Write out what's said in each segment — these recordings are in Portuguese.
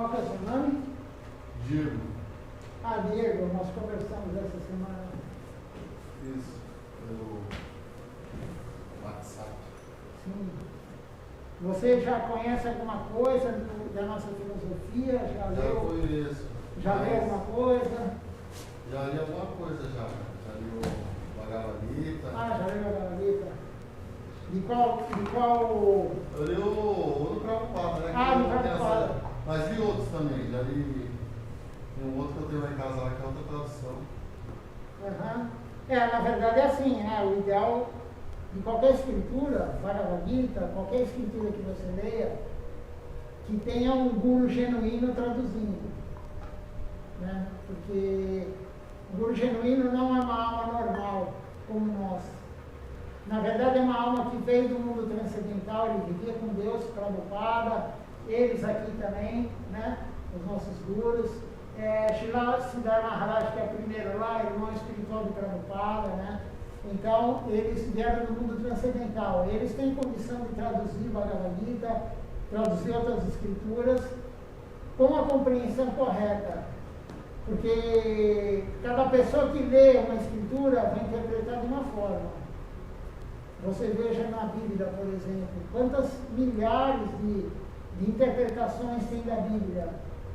Qual que é o seu nome? Diego. Ah, Diego, nós conversamos essa semana. Isso, pelo WhatsApp. Sim. Você já conhece alguma coisa da nossa filosofia? Já leu? Conheço. Já leu alguma coisa? Já li alguma coisa já. Já li o Bhagavad Gita. Ah, já leu a Bhagavad Gita. De qual... Eu li o do Prabhupada, né? Ah, do Prabhupada. Mas li outros também. Já li. Tem um outro que eu tenho lá em casa lá, que é outra tradução. Uhum. Na verdade é assim, né? O ideal de qualquer escritura, Bhagavad Gita, qualquer escritura que você leia, que tenha um guru genuíno traduzindo. Né? Porque o guru genuíno não é uma alma normal, como nós. Na verdade é uma alma que veio do mundo transcendental, ele vivia com Deus, Prabhupada, eles aqui também, né? Os nossos gurus. Srila Siddhar Maharaj, que é o primeiro lá, irmão espiritual do Prabhupada, né? Então, eles vieram do mundo transcendental. Eles têm condição de traduzir Bhagavad Gita, traduzir outras escrituras, com a compreensão correta. Porque cada pessoa que lê uma escritura vai interpretar de uma forma. Você veja na Bíblia, por exemplo, quantas milhares de interpretações tem da Bíblia,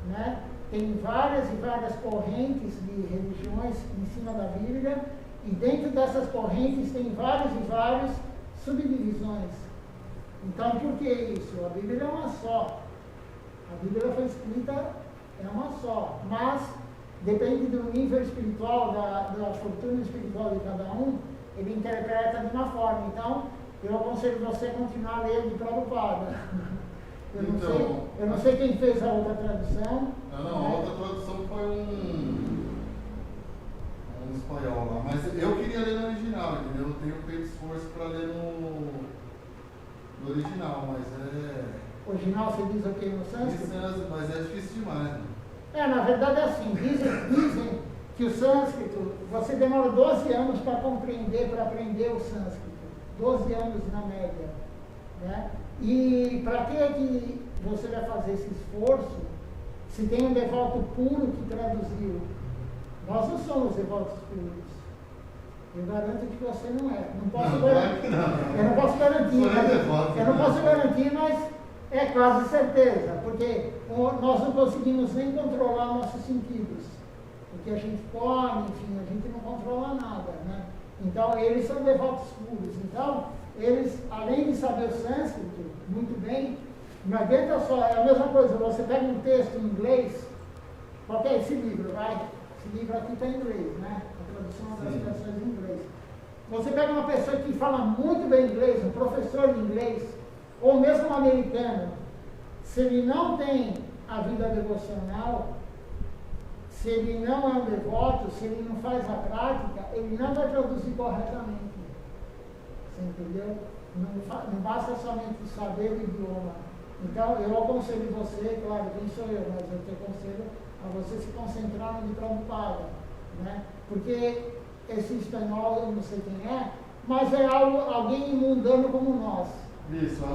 né? Tem várias e várias correntes de religiões em cima da Bíblia, e dentro dessas correntes tem várias e várias subdivisões. Então, por que isso? A Bíblia é uma só. A Bíblia foi escrita, é uma só. Mas, depende do nível espiritual, da fortuna espiritual de cada um, ele interpreta de uma forma. Então, eu aconselho você a continuar lendo de Prabhupada. Eu não sei quem fez a outra tradução. Não, a outra tradução foi um espanhol lá, mas eu queria ler no original, entendeu? Eu tenho feito esforço para ler no original, mas Original você diz o que no sânscrito? Mas é difícil demais, né? Na verdade é assim, dizem que o sânscrito, você demora 12 anos para compreender, para aprender o sânscrito. 12 anos na média, né? E para que você vai fazer esse esforço se tem um devoto puro que traduziu? Nós não somos devotos puros. Eu garanto que você não é. Eu não posso garantir, mas é quase certeza, porque nós não conseguimos nem controlar nossos sentidos. Porque a gente come, enfim, a gente não controla nada, né? Então, eles são devotos puros. Então, eles, além de saber o sânscrito muito bem, não adianta só, é a mesma coisa, você pega um texto em inglês, qual que é esse livro, vai? Esse livro aqui está em inglês, né? A tradução das canções em inglês. Você pega uma pessoa que fala muito bem inglês, um professor de inglês, ou mesmo um americano, se ele não tem a vida devocional, se ele não é um devoto, se ele não faz a prática, ele não vai traduzir corretamente. Você entendeu? Não basta somente saber o idioma. Então, eu aconselho você, claro, quem sou eu, mas eu te aconselho a você se concentrar no de Prabhupada, né? Porque esse espanhol, eu não sei quem é, mas é alguém mundano como nós. Isso, é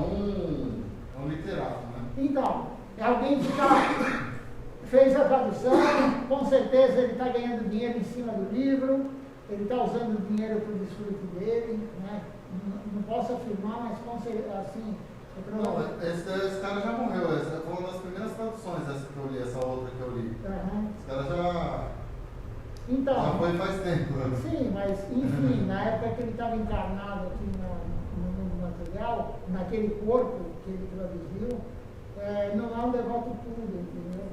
um literato, né? Então, é alguém que fez a tradução, com certeza ele está ganhando dinheiro em cima do livro, ele está usando o dinheiro para o desfrute dele, né? Não posso afirmar, mas com certeza, assim... Não, esse cara já morreu, essa foi uma das primeiras traduções, essa que eu li, essa outra que eu li. Esse cara já foi faz tempo. Sim, mas enfim, na época que ele estava encarnado aqui no mundo material, naquele corpo que ele traduziu, não é um devoto puro, entendeu?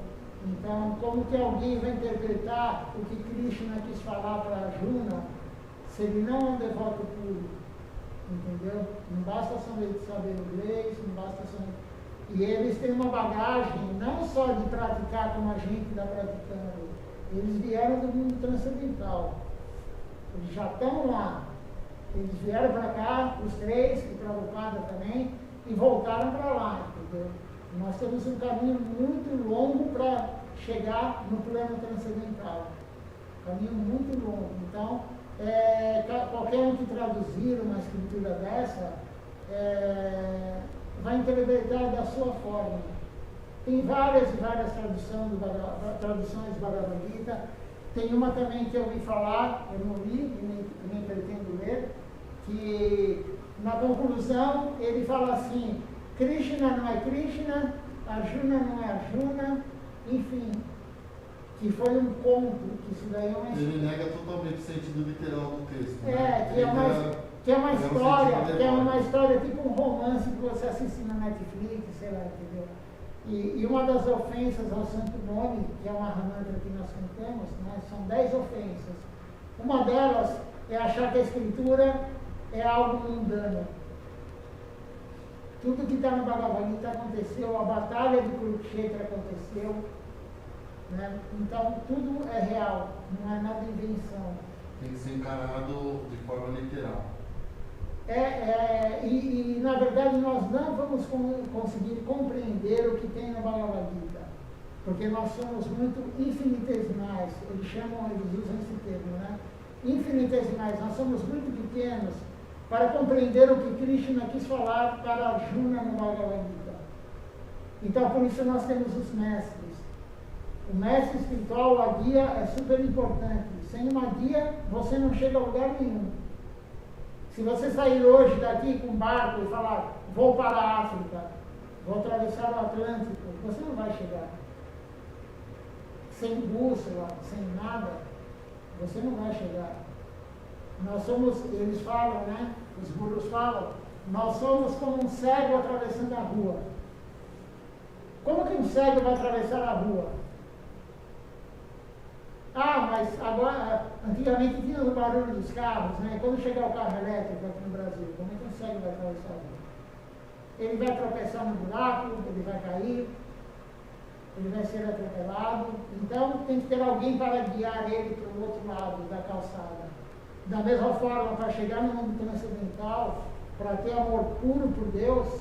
Então, como que alguém vai interpretar o que Krishna quis falar para Arjuna, se ele não é um devoto puro? Entendeu? Não basta somente saber inglês, não basta somente... E eles têm uma bagagem, não só de praticar como a gente está praticando, eles vieram do mundo transcendental. Eles já estão lá. Eles vieram para cá, os três, e Prabhupada também, e voltaram para lá, entendeu? Nós temos um caminho muito longo para chegar no plano transcendental. Caminho muito longo. Então, qualquer um que traduzir uma escritura dessa vai interpretar da sua forma. Tem várias e várias traduções do Bhagavad Gita. Tem uma também que eu ouvi falar, eu não li e nem pretendo ler, que na conclusão ele fala assim, Krishna não é Krishna, Arjuna não é Arjuna, enfim, que foi um conto, que isso daí é uma história. Ele nega totalmente o sentido literal do texto. Né? Que é uma história tipo um romance que você assiste na Netflix, sei lá, entendeu? E uma das ofensas ao Santo Nome, que é uma mantra que nós cantamos, né, são 10 ofensas. Uma delas é achar que a Escritura é algo mundano. Tudo que está no Bhagavad Gita aconteceu, a batalha de Kurukshetra aconteceu, né? Então tudo é real, não é nada invenção. Tem que ser encarado de forma literal. E na verdade nós não vamos conseguir compreender o que tem no Bhagavad Gita, porque nós somos muito infinitesimais, eles usam esse termo, né? Infinitesimais, nós somos muito pequenos para compreender o que Krishna quis falar para Arjuna no Bhagavad Gita. Então por isso nós temos os mestres. O mestre espiritual, a guia, é super importante. Sem uma guia, você não chega a lugar nenhum. Se você sair hoje daqui com um barco e falar, vou para a África, vou atravessar o Atlântico, você não vai chegar. Sem bússola, sem nada, você não vai chegar. Nós somos, eles falam, né? Os gurus falam, nós somos como um cego atravessando a rua. Como que um cego vai atravessar a rua? Ah, mas agora, antigamente tinha o barulho dos carros, né? Quando chegar o carro elétrico aqui no Brasil, como é que um cego vai atravessar a rua? Ele vai tropeçar no buraco, ele vai cair, ele vai ser atropelado. Então tem que ter alguém para guiar ele para o outro lado da calçada. Da mesma forma, para chegar no mundo transcendental, para ter amor puro por Deus,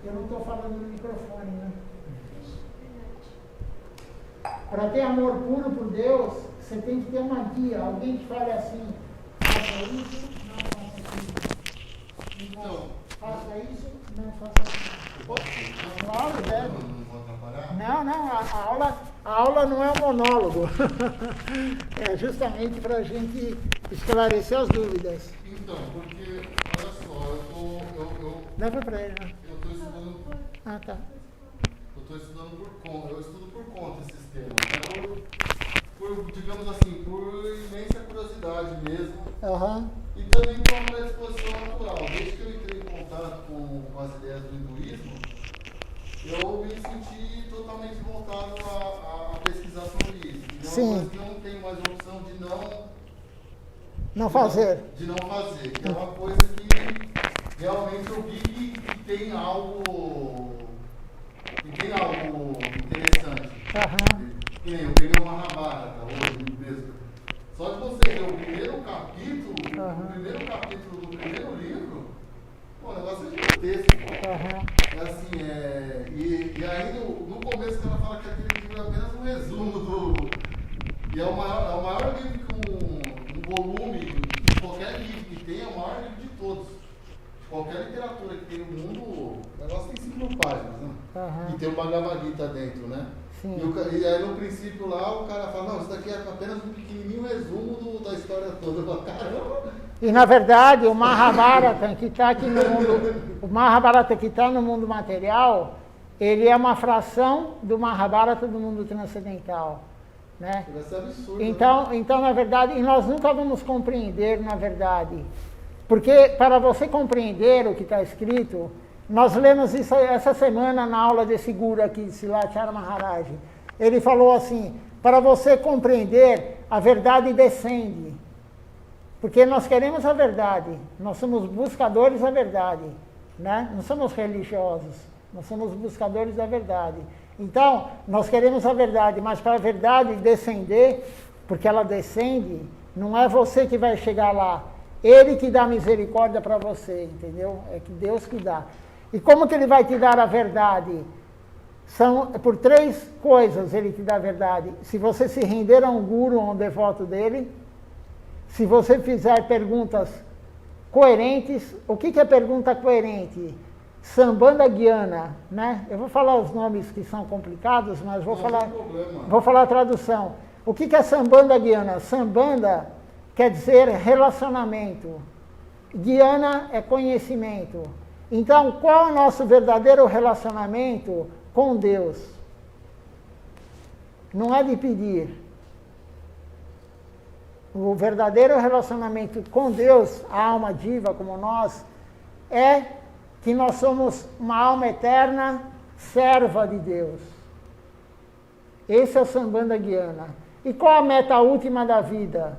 eu não estou falando no microfone, né? Para ter amor puro por Deus, você tem que ter uma guia, alguém que fale assim, faça isso, não faça aquilo. Então, faça isso, não faça aquilo. Claro, deve. Não, a aula não é um monólogo. É justamente para a gente esclarecer as dúvidas. Então, porque, olha só, Leva para ele, né? Eu estou estudando. Ah, tá. Eu estudo por conta esses temas. Por, digamos assim, por imensa curiosidade mesmo. Uhum. E também por uma predisposição natural. Desde que eu entrei em contato com as ideias do hinduísmo, eu me senti totalmente voltado a pesquisar sobre isso. Sim. Eu não tenho mais a opção de não fazer. De não fazer. Que é uma coisa que realmente eu vi que tem algo interessante. Uhum. Eu peguei uma Mahabharata hoje mesmo. Só de você ler o primeiro capítulo do primeiro livro, pô, o negócio é gigantesco. Uhum. É assim, e aí no começo ela fala que aquele livro é apenas um resumo do. E é o maior livro que um volume de qualquer livro que tem, é o maior livro de todos. Qualquer literatura que tem no mundo, o negócio tem 5.000 páginas, né? Uhum. E tem o Bhagavad Gita dentro, né? Sim. E aí no princípio lá o cara fala, não, isso daqui é apenas um pequenininho resumo da história toda. Eu falo, caramba! E na verdade o Mahabharata que está aqui no mundo, o Mahabharata que está no mundo material, ele é uma fração do Mahabharata do mundo transcendental. Né? Vai ser absurdo. Então, na verdade, e nós nunca vamos compreender, na verdade. Porque para você compreender o que está escrito, nós lemos isso essa semana na aula desse guru aqui, Silachara Maharaj. Ele falou assim, para você compreender, a verdade descende. Porque nós queremos a verdade, nós somos buscadores da verdade, né? Não somos religiosos, nós somos buscadores da verdade. Então, nós queremos a verdade, mas para a verdade descender, porque ela descende, não é você que vai chegar lá. Ele que dá misericórdia para você, entendeu? É que Deus que dá. E como que ele vai te dar a verdade? São por 3 coisas ele te dá a verdade. Se você se render a um guru, a um devoto dele, se você fizer perguntas coerentes, o que é pergunta coerente? Sambandha Gyana, né? Eu vou falar os nomes que são complicados, mas vou falar a tradução. O que é Sambandha Gyana? Sambandha quer dizer relacionamento. Gyana é conhecimento. Então, qual é o nosso verdadeiro relacionamento com Deus? Não é de pedir. O verdadeiro relacionamento com Deus, a alma diva como nós, é que nós somos uma alma eterna, serva de Deus. Esse é o Sambandha Gyana. E qual a meta última da vida?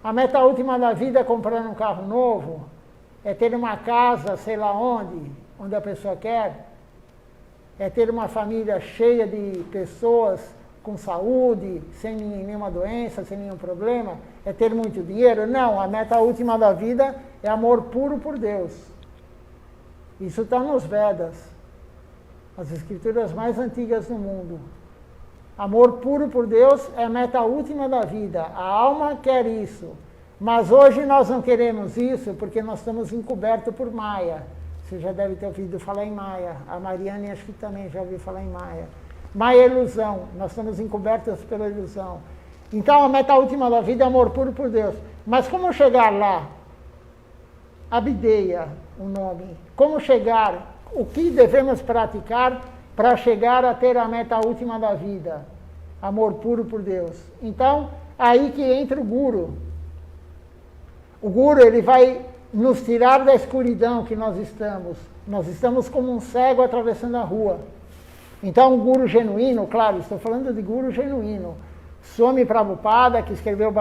A meta última da vida é comprar um carro novo? É ter uma casa, sei lá onde a pessoa quer? É ter uma família cheia de pessoas com saúde, sem nenhuma doença, sem nenhum problema? É ter muito dinheiro? Não, a meta última da vida é amor puro por Deus. Isso está nos Vedas, as escrituras mais antigas do mundo. Amor puro por Deus é a meta última da vida. A alma quer isso. Mas hoje nós não queremos isso porque nós estamos encobertos por Maya. Você já deve ter ouvido falar em Maya. A Mariane acho que também já ouviu falar em Maya. Maya é ilusão. Nós estamos encobertos pela ilusão. Então a meta última da vida é amor puro por Deus. Mas como chegar lá? Abdeia, o nome. Como chegar? O que devemos praticar para chegar a ter a meta última da vida? Amor puro por Deus. Então, aí que entra o Guru. O Guru, ele vai nos tirar da escuridão que nós estamos. Nós estamos como um cego atravessando a rua. Então, o Guru genuíno, claro, estou falando de Guru genuíno. Swami Prabhupada, que escreveu,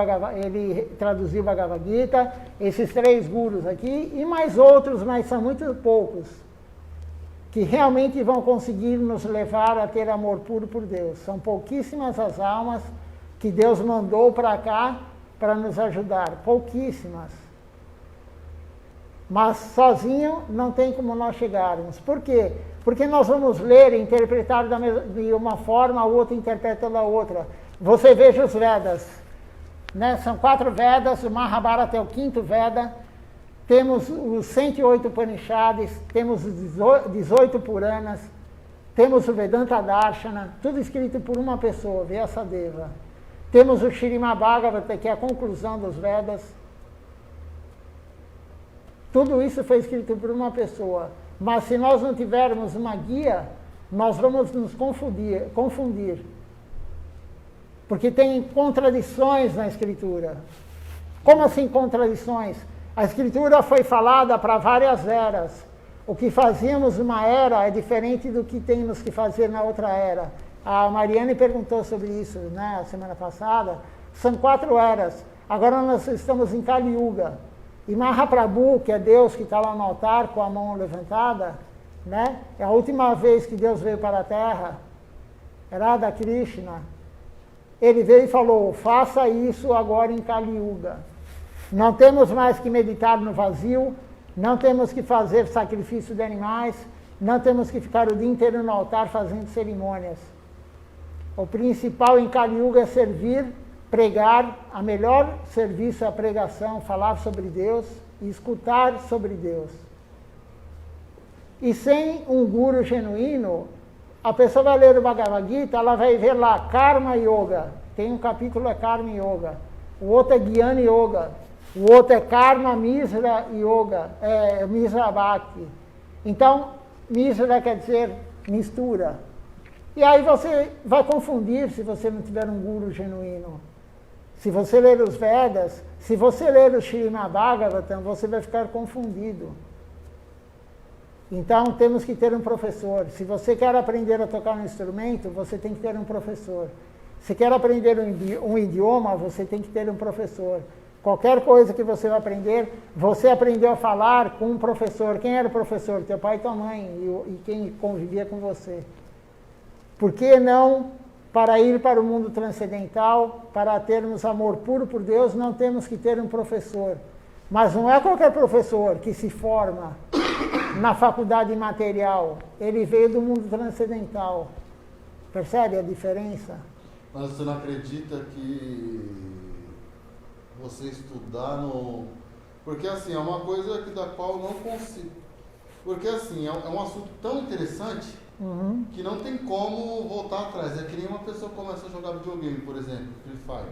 ele traduziu Bhagavad Gita, esses 3 gurus aqui, e mais outros, mas são muito poucos, que realmente vão conseguir nos levar a ter amor puro por Deus. São pouquíssimas as almas que Deus mandou para cá para nos ajudar, pouquíssimas. Mas sozinho não tem como nós chegarmos. Por quê? Porque nós vamos ler e interpretar de uma forma, o outro interpreta da outra. Você veja os Vedas, né? São 4 Vedas, o Mahabharata é o 5º Veda, temos os 108 Upanishads, temos os 18 Puranas, temos o Vedanta Darshana, tudo escrito por uma pessoa, Vyasadeva. Temos o Srimad Bhagavata, que é a conclusão dos Vedas. Tudo isso foi escrito por uma pessoa. Mas se nós não tivermos uma guia, nós vamos nos confundir. Porque tem contradições na Escritura. Como assim contradições? A Escritura foi falada para várias eras. O que fazíamos numa era é diferente do que temos que fazer na outra era. A Mariane perguntou sobre isso, né, a semana passada. São 4 eras. Agora nós estamos em Kali Yuga. E Mahaprabhu, que é Deus que está lá no altar com a mão levantada, né, é a última vez que Deus veio para a Terra. Radha Krishna. Ele veio e falou, faça isso agora em Kali Yuga. Não temos mais que meditar no vazio, não temos que fazer sacrifício de animais, não temos que ficar o dia inteiro no altar fazendo cerimônias. O principal em Kali Yuga é servir, pregar, a melhor serviço é a pregação, falar sobre Deus e escutar sobre Deus. E sem um guru genuíno, a pessoa vai ler o Bhagavad Gita, ela vai ver lá Karma Yoga. Tem um capítulo é Karma Yoga. O outro é Jnana Yoga. O outro é Karma Misra Yoga. Misra Bhakti. Então, Misra quer dizer mistura. E aí você vai confundir se você não tiver um guru genuíno. Se você ler os Vedas, se você ler o Srimad Bhagavatam, você vai ficar confundido. Então, temos que ter um professor. Se você quer aprender a tocar um instrumento, você tem que ter um professor. Se quer aprender um idioma, você tem que ter um professor. Qualquer coisa que você vai aprender, você aprendeu a falar com um professor. Quem era o professor? Teu pai e tua mãe, e quem convivia com você. Por que não, para ir para o mundo transcendental, para termos amor puro por Deus, não temos que ter um professor? Mas não é qualquer professor que se forma na faculdade material. Ele veio do mundo transcendental. Percebe a diferença? Mas você não acredita que você estudar no... Porque assim, é uma coisa da qual eu não consigo... Porque assim, é um assunto tão interessante que não tem como voltar atrás. É que nem uma pessoa começa a jogar videogame, por exemplo, Free Fire.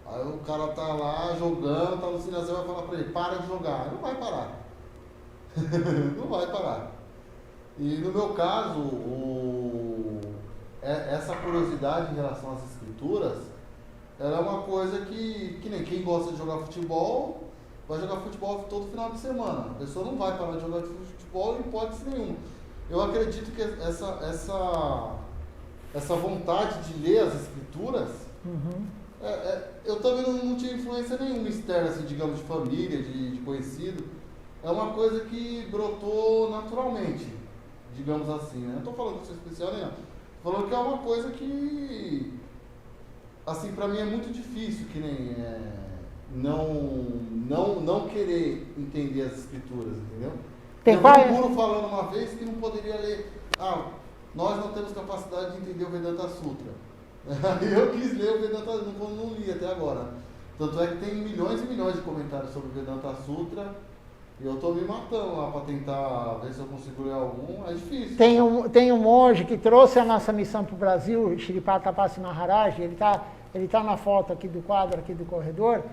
Aí o cara tá lá jogando, tá no sinalzinho, vai falar pra ele, para de jogar. Não vai parar. Não vai parar. E no meu caso, essa curiosidade em relação às escrituras, ela é uma coisa que nem quem gosta de jogar futebol, vai jogar futebol todo final de semana. A pessoa não vai parar de jogar futebol em hipótese nenhuma. Eu acredito que essa vontade de ler as escrituras, eu também não tinha influência nenhuma externa, assim, digamos, de família, de conhecido. É uma coisa que brotou naturalmente, digamos assim, né? Não estou falando que isso é especial nem nada. Estou falando que é uma coisa que, assim, para mim é muito difícil, que nem não querer entender as escrituras, entendeu? Eu vi um guru falando uma vez que não poderia ler, nós não temos capacidade de entender o Vedanta Sutra. Eu quis ler o Vedanta Sutra, não li até agora. Tanto é que tem milhões e milhões de comentários sobre o Vedanta Sutra. E eu estou me matando lá para tentar ver se eu consigo ler algum. É difícil. Tem um monge que trouxe a nossa missão para o Brasil, Shripata Tapassi Maharaj. Ele tá na foto aqui do quadro, aqui do corredor.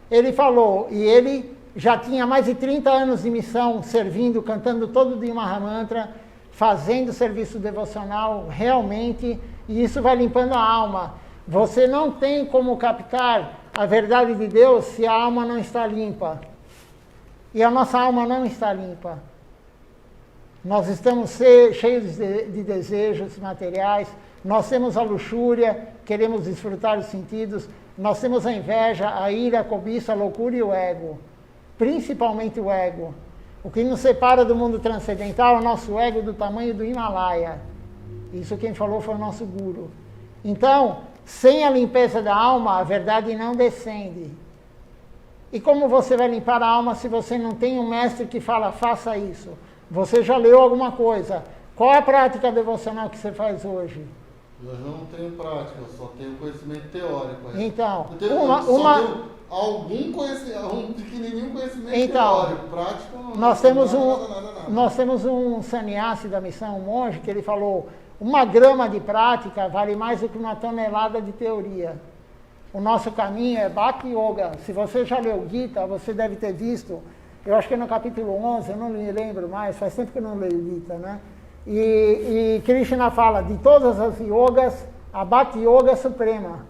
Ele falou, e ele já tinha mais de 30 anos de missão, servindo, cantando todo dia Mahamantra, fazendo serviço devocional realmente, e isso vai limpando a alma. Você não tem como captar a verdade de Deus se a alma não está limpa. E a nossa alma não está limpa. Nós estamos cheios de desejos materiais, nós temos a luxúria, queremos desfrutar os sentidos, nós temos a inveja, a ira, a cobiça, a loucura e o ego. Principalmente o ego. O que nos separa do mundo transcendental é o nosso ego do tamanho do Himalaia. Isso quem falou foi o nosso guru. Então, sem a limpeza da alma, a verdade não descende. E como você vai limpar a alma se você não tem um mestre que fala, faça isso? Você já leu alguma coisa. Qual é a prática devocional que você faz hoje? Eu não tenho prática, eu só tenho conhecimento teórico. Então, eu tenho algum conhecimento, um pequenininho conhecimento teórico, prático não. Nós temos um sannyasi da missão, um monge, que ele falou, 1 grama de prática vale mais do que 1 tonelada de teoria. O nosso caminho é Bhakti Yoga. Se você já leu Gita, você deve ter visto, eu acho que é no capítulo 11, eu não me lembro mais, faz tempo que eu não leio Gita, né? E Krishna fala, de todas as yogas, a Bhakti Yoga é suprema.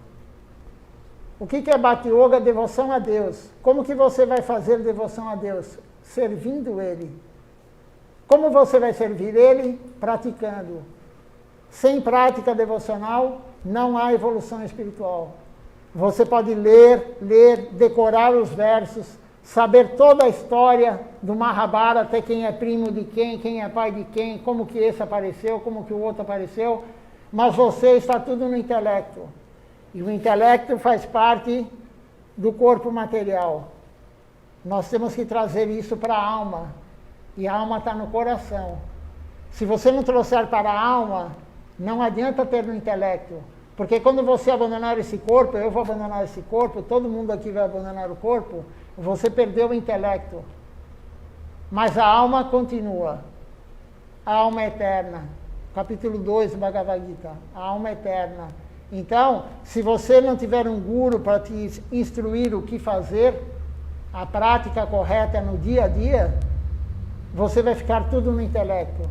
O que é Bhakti Yoga? Devoção a Deus. Como que você vai fazer devoção a Deus? Servindo Ele. Como você vai servir Ele? Praticando. Sem prática devocional, não há evolução espiritual. Você pode ler, decorar os versos, saber toda a história do Mahabharata, até quem é primo de quem é pai de quem, como que esse apareceu, como que o outro apareceu, mas você está tudo no intelecto. E o intelecto faz parte do corpo material. Nós temos que trazer isso para a alma. E a alma está no coração. Se você não trouxer para a alma, não adianta ter no intelecto. Porque quando você abandonar esse corpo, eu vou abandonar esse corpo, todo mundo aqui vai abandonar o corpo, você perdeu o intelecto. Mas a alma continua. A alma é eterna. Capítulo 2 do Bhagavad Gita. A alma é eterna. Então, se você não tiver um guru para te instruir o que fazer, a prática correta no dia a dia, você vai ficar tudo no intelecto.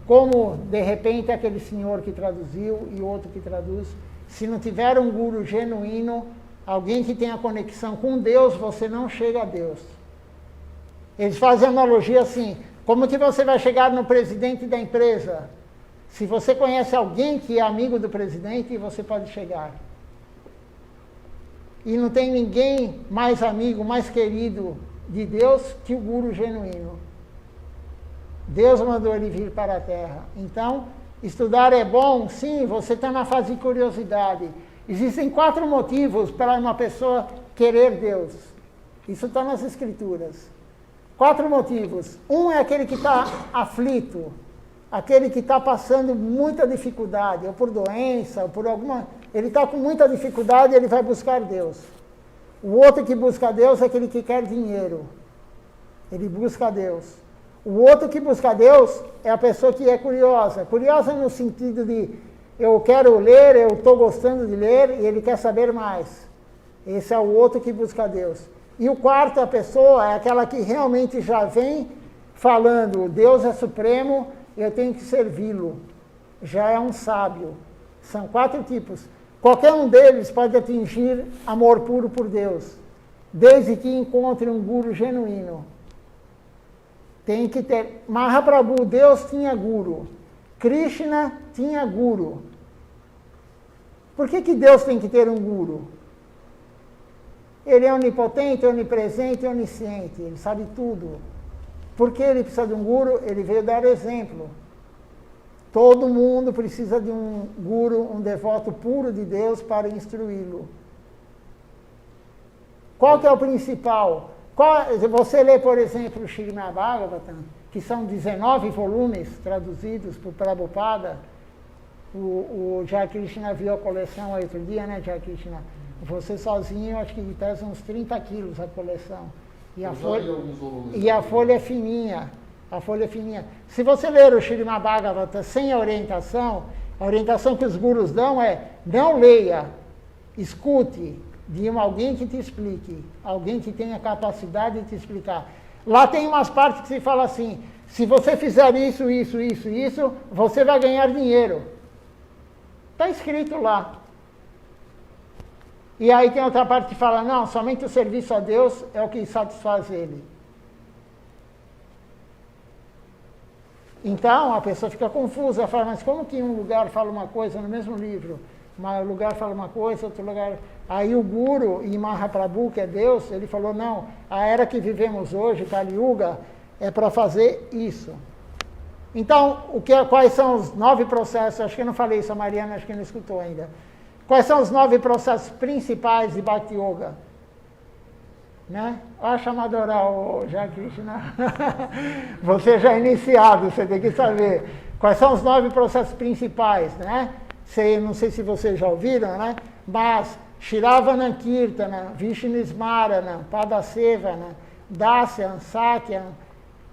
Como, de repente, aquele senhor que traduziu e outro que traduz. Se não tiver um guru genuíno, alguém que tenha conexão com Deus, você não chega a Deus. Eles fazem analogia assim, como que você vai chegar no presidente da empresa? Se você conhece alguém que é amigo do presidente, você pode chegar. E não tem ninguém mais amigo, mais querido de Deus que o guru genuíno. Deus mandou ele vir para a Terra. Então, estudar é bom? Sim, você está na fase de curiosidade. Existem 4 motivos para uma pessoa querer Deus. Isso está nas Escrituras. 4 motivos. Um é aquele que está aflito, aquele que está passando muita dificuldade, ou por doença, ou por alguma... Ele está com muita dificuldade e ele vai buscar Deus. O outro que busca Deus é aquele que quer dinheiro. Ele busca Deus. O outro que busca Deus é a pessoa que é curiosa. Curiosa no sentido de eu quero ler, eu estou gostando de ler e ele quer saber mais. Esse é o outro que busca Deus. E o quarto, a pessoa, é aquela que realmente já vem falando, Deus é supremo, eu tenho que servi-lo. Já é um sábio. São 4 tipos. Qualquer um deles pode atingir amor puro por Deus, desde que encontre um guru genuíno. Tem que ter. Mahaprabhu, Deus tinha guru. Krishna tinha guru. Por que Deus tem que ter um guru? Ele é onipotente, onipresente, onisciente. Ele sabe tudo. Por que ele precisa de um guru? Ele veio dar exemplo. Todo mundo precisa de um guru, um devoto puro de Deus para instruí-lo. Qual que é o principal? Você lê, por exemplo, o Srimad Bhagavatam, que são 19 volumes traduzidos por Prabhupada. O Jai Krishna viu a coleção aí outro dia, né, Jai Krishna? Você sozinho, acho que pesa uns 30 quilos a coleção. E a folha é fininha. A folha é fininha. Se você ler o Srimad Bhagavatam sem a orientação que os gurus dão é: não leia, escute de alguém que te explique, alguém que tenha capacidade de te explicar. Lá tem umas partes que se fala assim: se você fizer isso, você vai ganhar dinheiro. Está escrito lá. E aí tem outra parte que fala: não, somente o serviço a Deus é o que satisfaz ele. Então, a pessoa fica confusa, fala: mas como que um lugar fala uma coisa no mesmo livro? Um lugar fala uma coisa, outro lugar... Aí o Guru e Mahaprabhu, que é Deus, ele falou: não, a era que vivemos hoje, Kali Yuga, é para fazer isso. Então, quais são os 9 processos? Acho que eu não falei isso, a Mariana acho que não escutou ainda. Quais são os 9 processos principais de Bhakti Yoga? Né? Olha a chamada oral, já Krishna. Você já é iniciado, você tem que saber. Quais são os 9 processos principais, né? Não sei se vocês já ouviram, né? Mas Shravana Kirtana, Vishnu Smarana, Padasevana, Dasyan, Satyam,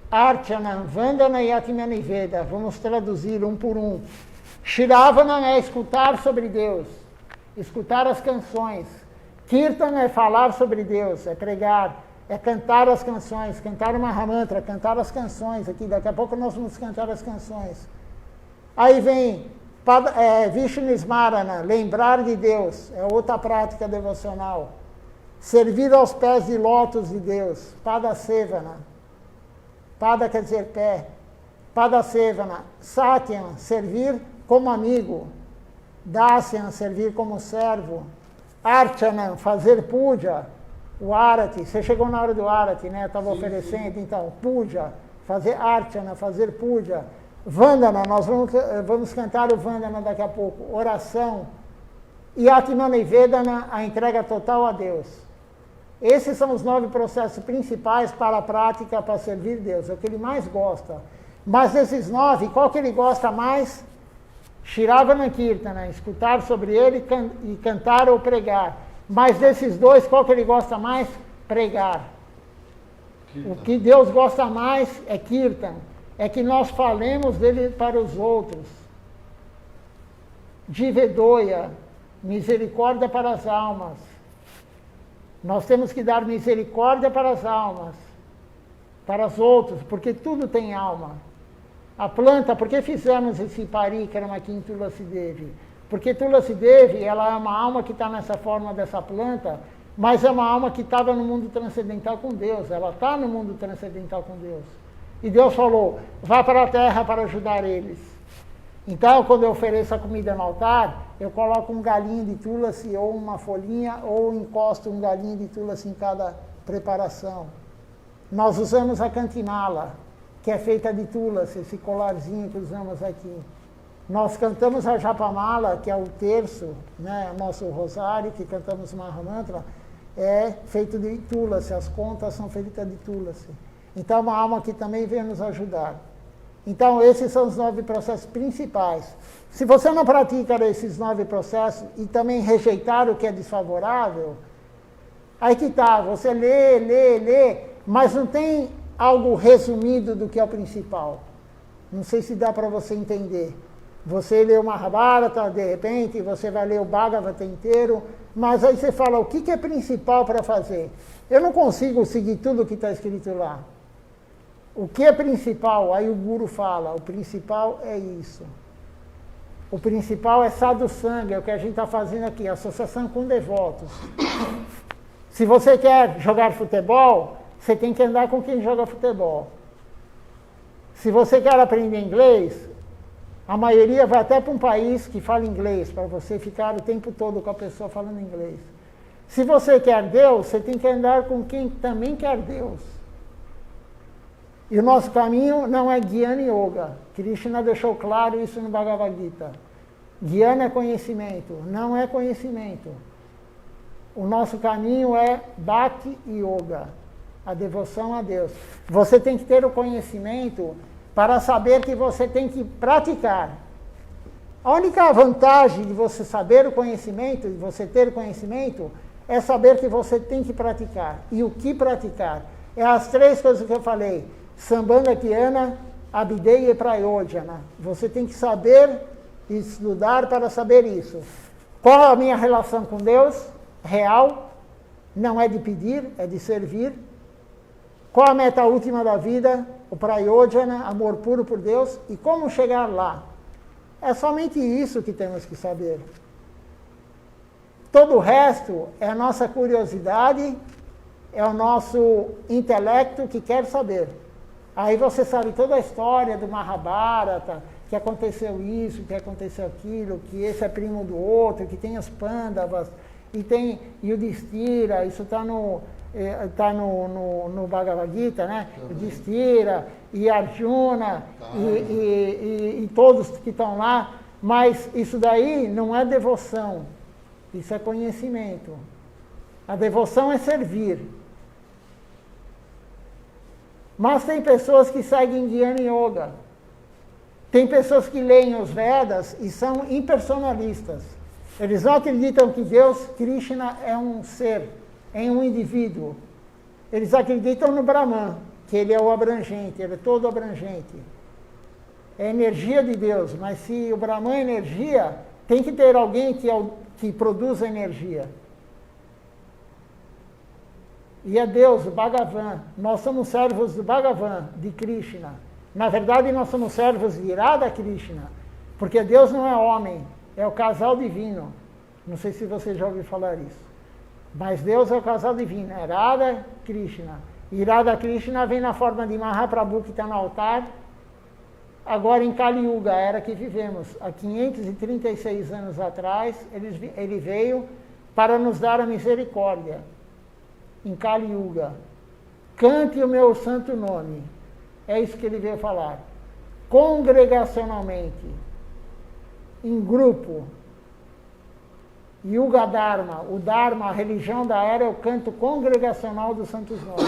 Archana, Vandana e Atmaniveda. Vamos traduzir um por um. Shravana é escutar sobre Deus, escutar as canções. Kirtana é falar sobre Deus, é pregar, é cantar as canções, cantar o Mahamantra, cantar as canções. Aqui, daqui a pouco nós vamos cantar as canções. Aí vem Vishnu Smarana, lembrar de Deus, é outra prática devocional. Servir aos pés de lótus de Deus, Padasevana. Pada quer dizer pé. Padasevana. Satyam, servir como amigo. Dasyan, servir como servo. Archana, fazer puja. O Arati, você chegou na hora do Arati, né? Estava oferecendo, então, puja, fazer Archana, fazer puja. Vandana, nós vamos cantar o Vandana daqui a pouco, oração. E Atmanivedana, a entrega total a Deus. Esses são os 9 processos principais para a prática, para servir Deus, é o que ele mais gosta. Mas desses 9, qual que ele gosta mais? Shravana Kirtana, escutar sobre ele e cantar ou pregar. Mas desses 2, qual que ele gosta mais? Pregar. Kirtan. O que Deus gosta mais é Kirtan. É que nós falemos dele para os outros. Jivedoya, misericórdia para as almas. Nós temos que dar misericórdia para as almas, para os outros, porque tudo tem alma. A planta, por que fizemos esse Parikrama aqui em Tulasi Devi? Porque Tulasi Devi, ela é uma alma que está nessa forma dessa planta, mas é uma alma que estava no mundo transcendental com Deus. Ela está no mundo transcendental com Deus. E Deus falou: vá para a terra para ajudar eles. Então, quando eu ofereço a comida no altar, eu coloco um galinho de Tulasi, ou uma folhinha, ou encosto um galinho de Tulasi em cada preparação. Nós usamos a cantinala, que é feita de Tulasi, esse colarzinho que usamos aqui. Nós cantamos a Japamala, que é o terço, né, nosso rosário, que cantamos Mahamantra, é feito de Tulasi, as contas são feitas de Tulasi. Então, é uma alma que também vem nos ajudar. Então, esses são os 9 processos principais. Se você não pratica esses 9 processos e também rejeitar o que é desfavorável, aí que está, você lê, mas não tem algo resumido do que é o principal. Não sei se dá para você entender. Você lê o Mahabharata, de repente, você vai ler o Bhagavata inteiro, mas aí você fala, o que é principal para fazer? Eu não consigo seguir tudo o que está escrito lá. O que é principal? Aí o Guru fala, o principal é isso. O principal é sadhu sangha, é o que a gente está fazendo aqui, associação com devotos. Se você quer jogar futebol, você tem que andar com quem joga futebol. Se você quer aprender inglês, a maioria vai até para um país que fala inglês, para você ficar o tempo todo com a pessoa falando inglês. Se você quer Deus, você tem que andar com quem também quer Deus. E o nosso caminho não é Jnana Yoga. Krishna deixou claro isso no Bhagavad Gita. Jnana é conhecimento, não é conhecimento. O nosso caminho é Bhakti Yoga, a devoção a Deus. Você tem que ter o conhecimento para saber que você tem que praticar. A única vantagem de você saber o conhecimento, de você ter conhecimento, é saber que você tem que praticar. E o que praticar? É as três coisas que eu falei. Sambandha Dhyana, Abhideya e Prayojana. Você tem que saber estudar para saber isso. Qual a minha relação com Deus? Real. Não é de pedir, é de servir. Qual a meta última da vida? O Prayojana, amor puro por Deus. E como chegar lá? É somente isso que temos que saber. Todo o resto é a nossa curiosidade, é o nosso intelecto que quer saber. Aí você sabe toda a história do Mahabharata, que aconteceu isso, que aconteceu aquilo, que esse é primo do outro, que tem os Pandavas, e tem Yudhishthira, isso está no Bhagavad Gita, né? Yudhishthira e Arjuna e todos que estão lá, mas isso daí não é devoção, isso é conhecimento. A devoção é servir. Mas tem pessoas que seguem Jnana Yoga. Tem pessoas que leem os Vedas e são impersonalistas. Eles não acreditam que Deus, Krishna, é um ser, é um indivíduo. Eles acreditam no Brahman, que ele é o abrangente, ele é todo abrangente. É a energia de Deus, mas se o Brahman é energia, tem que ter alguém que produz a energia. E é Deus, o Bhagavan. Nós somos servos do Bhagavan, de Krishna. Na verdade, nós somos servos de Radha Krishna, porque Deus não é homem, é o casal divino. Não sei se você já ouviu falar isso. Mas Deus é o casal divino, é Radha Krishna. E Radha Krishna vem na forma de Mahaprabhu, que está no altar. Agora em Kali Yuga, a era que vivemos, há 536 anos atrás, ele veio para nos dar a misericórdia. Em Kali Yuga. Cante o meu santo nome. É isso que ele veio falar. Congregacionalmente, em grupo. Yuga Dharma, o Dharma, a religião da era, é o canto congregacional dos santos nomes.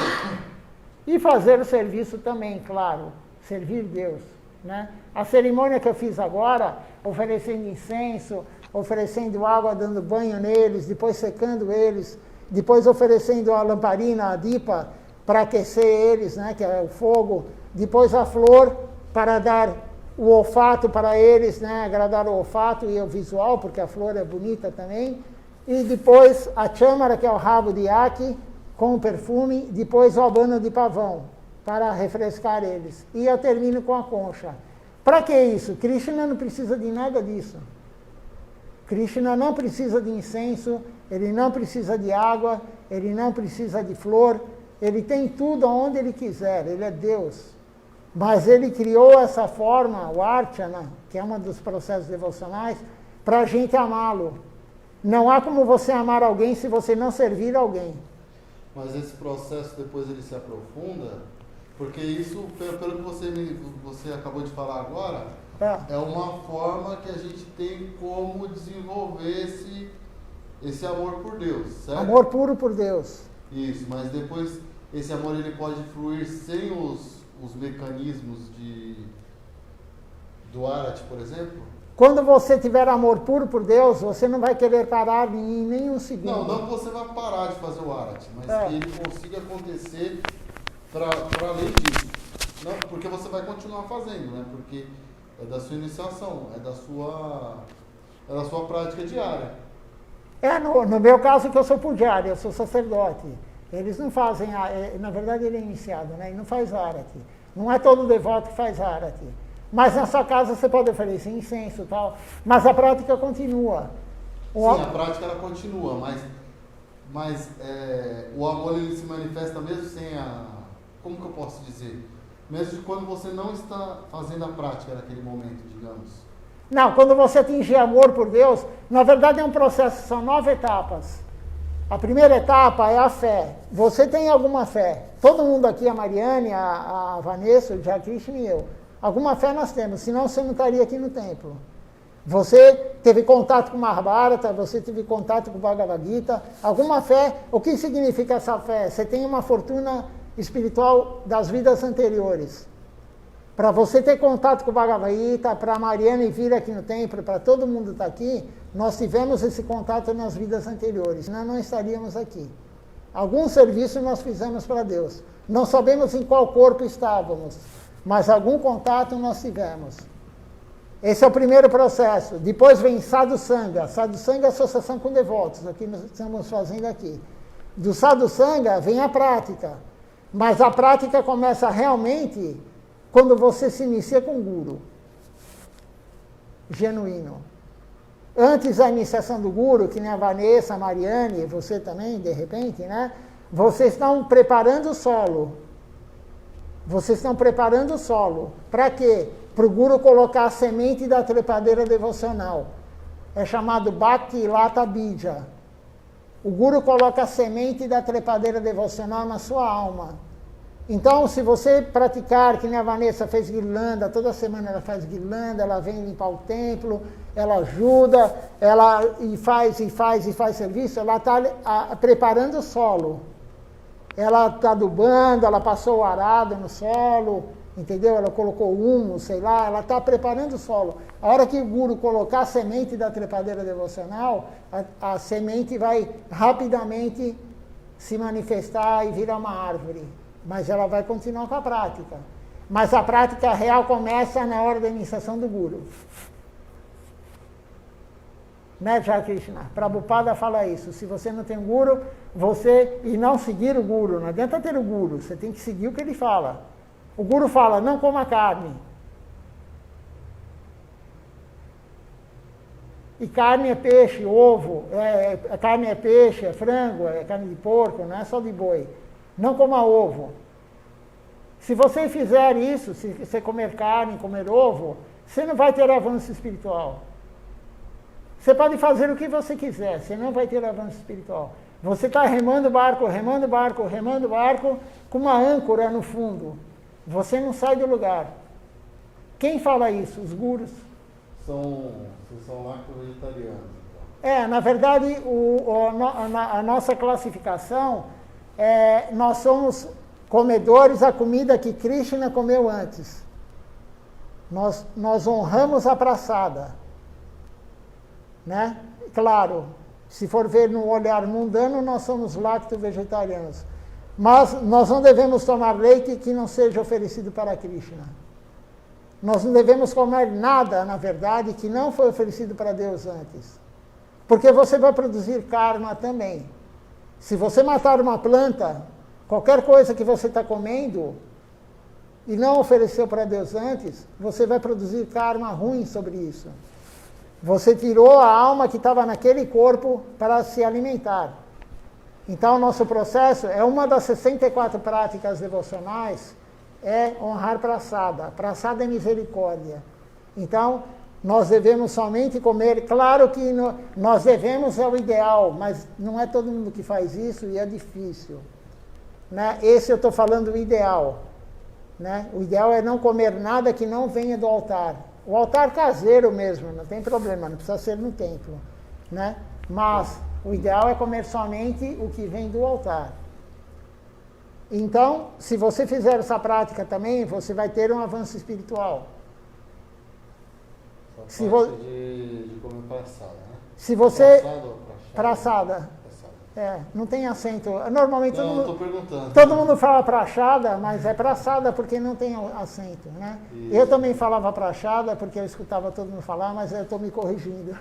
E fazer o serviço também, claro, servir Deus. Né? A cerimônia que eu fiz agora, oferecendo incenso, oferecendo água, dando banho neles, depois secando eles, depois oferecendo a lamparina, a dipa, para aquecer eles, né, que é o fogo, depois a flor para dar o olfato para eles, né, agradar o olfato e o visual, porque a flor é bonita também, e depois a chamara, que é o rabo de yaqui, com o perfume, depois o abano de pavão, para refrescar eles. E eu termino com a concha. Para que isso? Krishna não precisa de nada disso. Krishna não precisa de incenso, ele não precisa de água, ele não precisa de flor, ele tem tudo onde ele quiser, ele é Deus. Mas ele criou essa forma, o Archana, que é um dos processos devocionais, para a gente amá-lo. Não há como você amar alguém se você não servir alguém. Mas esse processo depois ele se aprofunda, porque isso, pelo que você acabou de falar agora, é uma forma que a gente tem como desenvolver esse amor por Deus, certo? Amor puro por Deus. Isso, mas depois esse amor ele pode fluir sem os mecanismos do Arati, por exemplo? Quando você tiver amor puro por Deus, você não vai querer parar em nenhum segundo. Não que você vai parar de fazer o Arati, mas que ele consiga acontecer para além disso. Não, porque você vai continuar fazendo, né? Porque é da sua iniciação, é da sua prática diária. No meu caso que eu sou pujári, eu sou sacerdote. Eles não fazem, na verdade ele é iniciado, né? Ele não faz arati. Não é todo devoto que faz arati. Mas na sua casa você pode oferecer incenso e tal, mas a prática continua. Sim, a prática ela continua, mas o amor ele se manifesta mesmo sem como que eu posso dizer? Mesmo quando você não está fazendo a prática naquele momento, digamos. Não, quando você atingir amor por Deus, na verdade é um processo, são 9 etapas. A primeira etapa é a fé. Você tem alguma fé. Todo mundo aqui, a Mariane, a Vanessa, o Jakrishna e eu. Alguma fé nós temos, senão você não estaria aqui no templo. Você teve contato com o Mahabharata, você teve contato com o Bhagavad Gita. Alguma fé, o que significa essa fé? Você tem uma fortuna espiritual das vidas anteriores. Para você ter contato com o Bhagavad Gita, para a Mariane vir aqui no templo, para todo mundo estar aqui, nós tivemos esse contato nas vidas anteriores, senão não estaríamos aqui. Algum serviço nós fizemos para Deus. Não sabemos em qual corpo estávamos, mas algum contato nós tivemos. Esse é o primeiro processo. Depois vem sadhusanga. Sadhusanga é associação com devotos, o que nós estamos fazendo aqui. Do sadhusanga vem a prática. Mas a prática começa realmente quando você se inicia com um guru genuíno. Antes da iniciação do guru, que nem a Vanessa, a Mariane, você também, de repente, né? Vocês estão preparando o solo. Vocês estão preparando o solo. Para quê? Para o guru colocar a semente da trepadeira devocional. É chamado Bhakti Lata Bija. O guru coloca a semente da trepadeira devocional na sua alma. Então, se você praticar, que nem a Vanessa fez guirlanda, toda semana ela faz guirlanda, ela vem limpar o templo, ela ajuda, e faz serviço, ela está preparando o solo. Ela está adubando, ela passou o arado no solo, entendeu? Ela colocou humus, sei lá, ela está preparando o solo. A hora que o guru colocar a semente da trepadeira devocional, a semente vai rapidamente se manifestar e virar uma árvore. Mas ela vai continuar com a prática. Mas a prática real começa na hora da iniciação do guru. Né, Jakrishna? Prabhupada fala isso. Se você não tem um guru, e não seguir o guru, não adianta ter o guru, você tem que seguir o que ele fala. O guru fala, não coma carne. E carne é peixe, ovo, carne é peixe, é frango, é carne de porco, não é só de boi. Não coma ovo. Se você fizer isso, se você comer carne, comer ovo, você não vai ter avanço espiritual. Você pode fazer o que você quiser, você não vai ter avanço espiritual. Você está remando barco, com uma âncora no fundo. Você não sai do lugar. Quem fala isso? Os gurus. Vocês são lacto-vegetarianos. Na verdade, a nossa classificação nós somos comedores da comida que Krishna comeu antes. Nós honramos a praçada. Né? Claro, se for ver no olhar mundano, nós somos lacto-vegetarianos. Mas nós não devemos tomar leite que não seja oferecido para Krishna. Nós não devemos comer nada, na verdade, que não foi oferecido para Deus antes. Porque você vai produzir karma também. Se você matar uma planta, qualquer coisa que você está comendo e não ofereceu para Deus antes, você vai produzir karma ruim sobre isso. Você tirou a alma que estava naquele corpo para se alimentar. Então, o nosso processo é uma das 64 práticas devocionais, é honrar praçada. Praçada é misericórdia. Então, nós devemos somente comer, claro que nós devemos é o ideal, mas não é todo mundo que faz isso e é difícil. Né? Esse eu estou falando o ideal. Né? O ideal é não comer nada que não venha do altar. O altar caseiro mesmo, não tem problema, não precisa ser no templo. Né? Mas o ideal é comer somente o que vem do altar. Então, se você fizer essa prática também, você vai ter um avanço espiritual. De comer praçada, né? Se você... Praçada ou praçada. não tem acento. Normalmente Não, estou perguntando. todo mundo fala prachada, mas é praçada porque não tem acento, né? Isso. Eu também falava prachada porque eu escutava todo mundo falar, mas eu estou me corrigindo.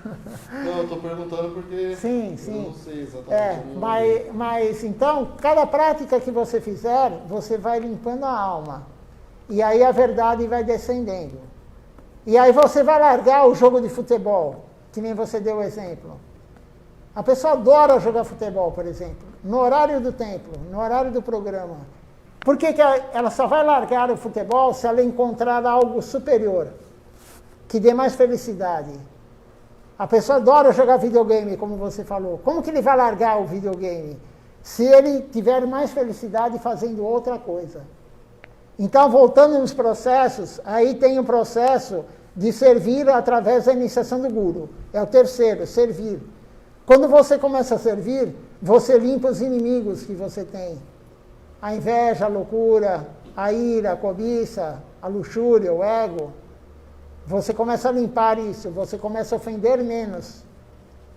Não, eu estou perguntando porque Sim. eu não sei exatamente. Mas então, cada prática que você fizer, você vai limpando a alma. E aí a verdade vai descendendo. E aí você vai largar o jogo de futebol, que nem você deu o exemplo. A pessoa adora jogar futebol, por exemplo, no horário do templo, no horário do programa. Por que ela só vai largar o futebol se ela encontrar algo superior, que dê mais felicidade? A pessoa adora jogar videogame, como você falou. Como que ele vai largar o videogame? Se ele tiver mais felicidade fazendo outra coisa. Então, voltando nos processos, aí tem o processo de servir através da iniciação do guru. É o terceiro, servir. Quando você começa a servir, você limpa os inimigos que você tem. A inveja, a loucura, a ira, a cobiça, a luxúria, o ego. Você começa a limpar isso, você começa a ofender menos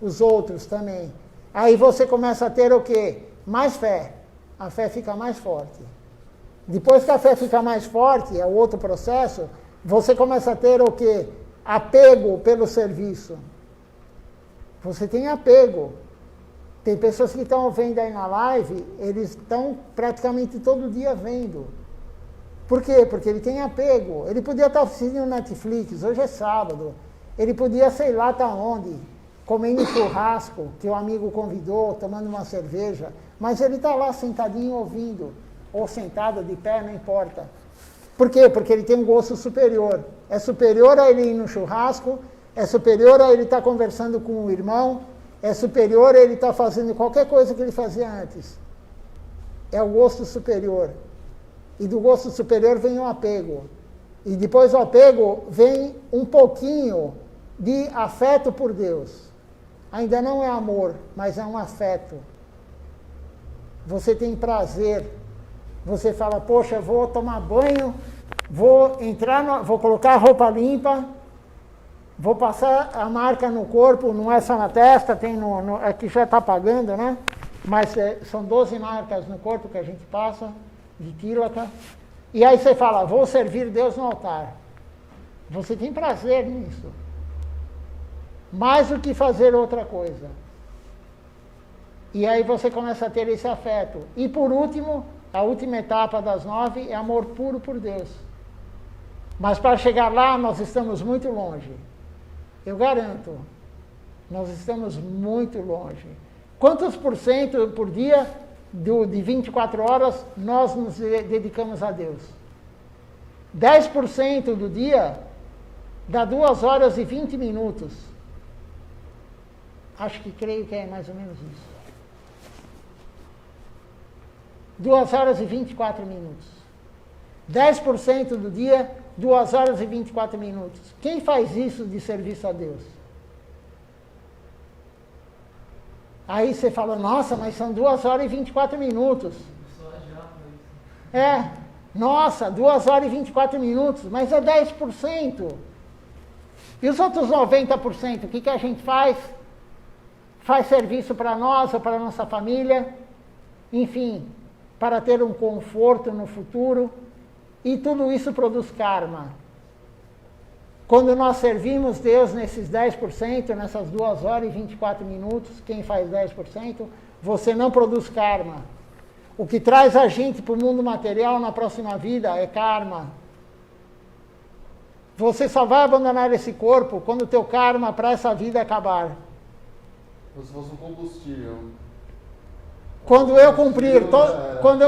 os outros também. Aí você começa a ter o quê? Mais fé. A fé fica mais forte. Depois que a fé fica mais forte, é o outro processo, você começa a ter o quê? Apego pelo serviço. Você tem apego. Tem pessoas que estão vendo aí na live, eles estão praticamente todo dia vendo. Por quê? Porque ele tem apego. Ele podia estar assistindo Netflix, hoje é sábado. Ele podia, sei lá, estar onde, comendo churrasco, que o amigo convidou, tomando uma cerveja. Mas ele está lá sentadinho ouvindo, ou sentado de pé, não importa. Por quê? Porque ele tem um gosto superior. É superior a ele ir no churrasco, é superior a ele estar conversando com o irmão, é superior a ele estar fazendo qualquer coisa que ele fazia antes. É o gosto superior. E do gosto superior vem o apego. E depois do apego vem um pouquinho de afeto por Deus. Ainda não é amor, mas é um afeto. Você tem prazer. Você fala, poxa, eu vou tomar banho, vou colocar a roupa limpa, vou passar a marca no corpo, não é só na testa, tem aqui já está pagando, né? Mas são 12 marcas no corpo que a gente passa, de tílaka. E aí você fala, vou servir Deus no altar. Você tem prazer nisso. Mais do que fazer outra coisa. E aí você começa a ter esse afeto. E por último, a última etapa das 9 é amor puro por Deus. Mas para chegar lá, nós estamos muito longe. Eu garanto, nós estamos muito longe. Quantos por cento por dia de 24 horas nós nos dedicamos a Deus? 10% do dia dá 2 horas e 20 minutos. Creio que é mais ou menos isso. 2 horas e 24 minutos. 10% do dia, 2 horas e 24 minutos. Quem faz isso de serviço a Deus? Aí você fala, nossa, mas são 2 horas e 24 minutos. Nossa, 2 horas e 24 minutos, mas é 10%. E os outros 90%, o que a gente faz? Faz serviço para nós ou para a nossa família, enfim, para ter um conforto no futuro, e tudo isso produz karma. Quando nós servimos Deus nesses 10%, nessas 2 horas e 24 minutos, quem faz 10%, você não produz karma. O que traz a gente para o mundo material na próxima vida é karma. Você só vai abandonar esse corpo quando o teu karma para essa vida acabar. Como se fosse um combustível. Quando eu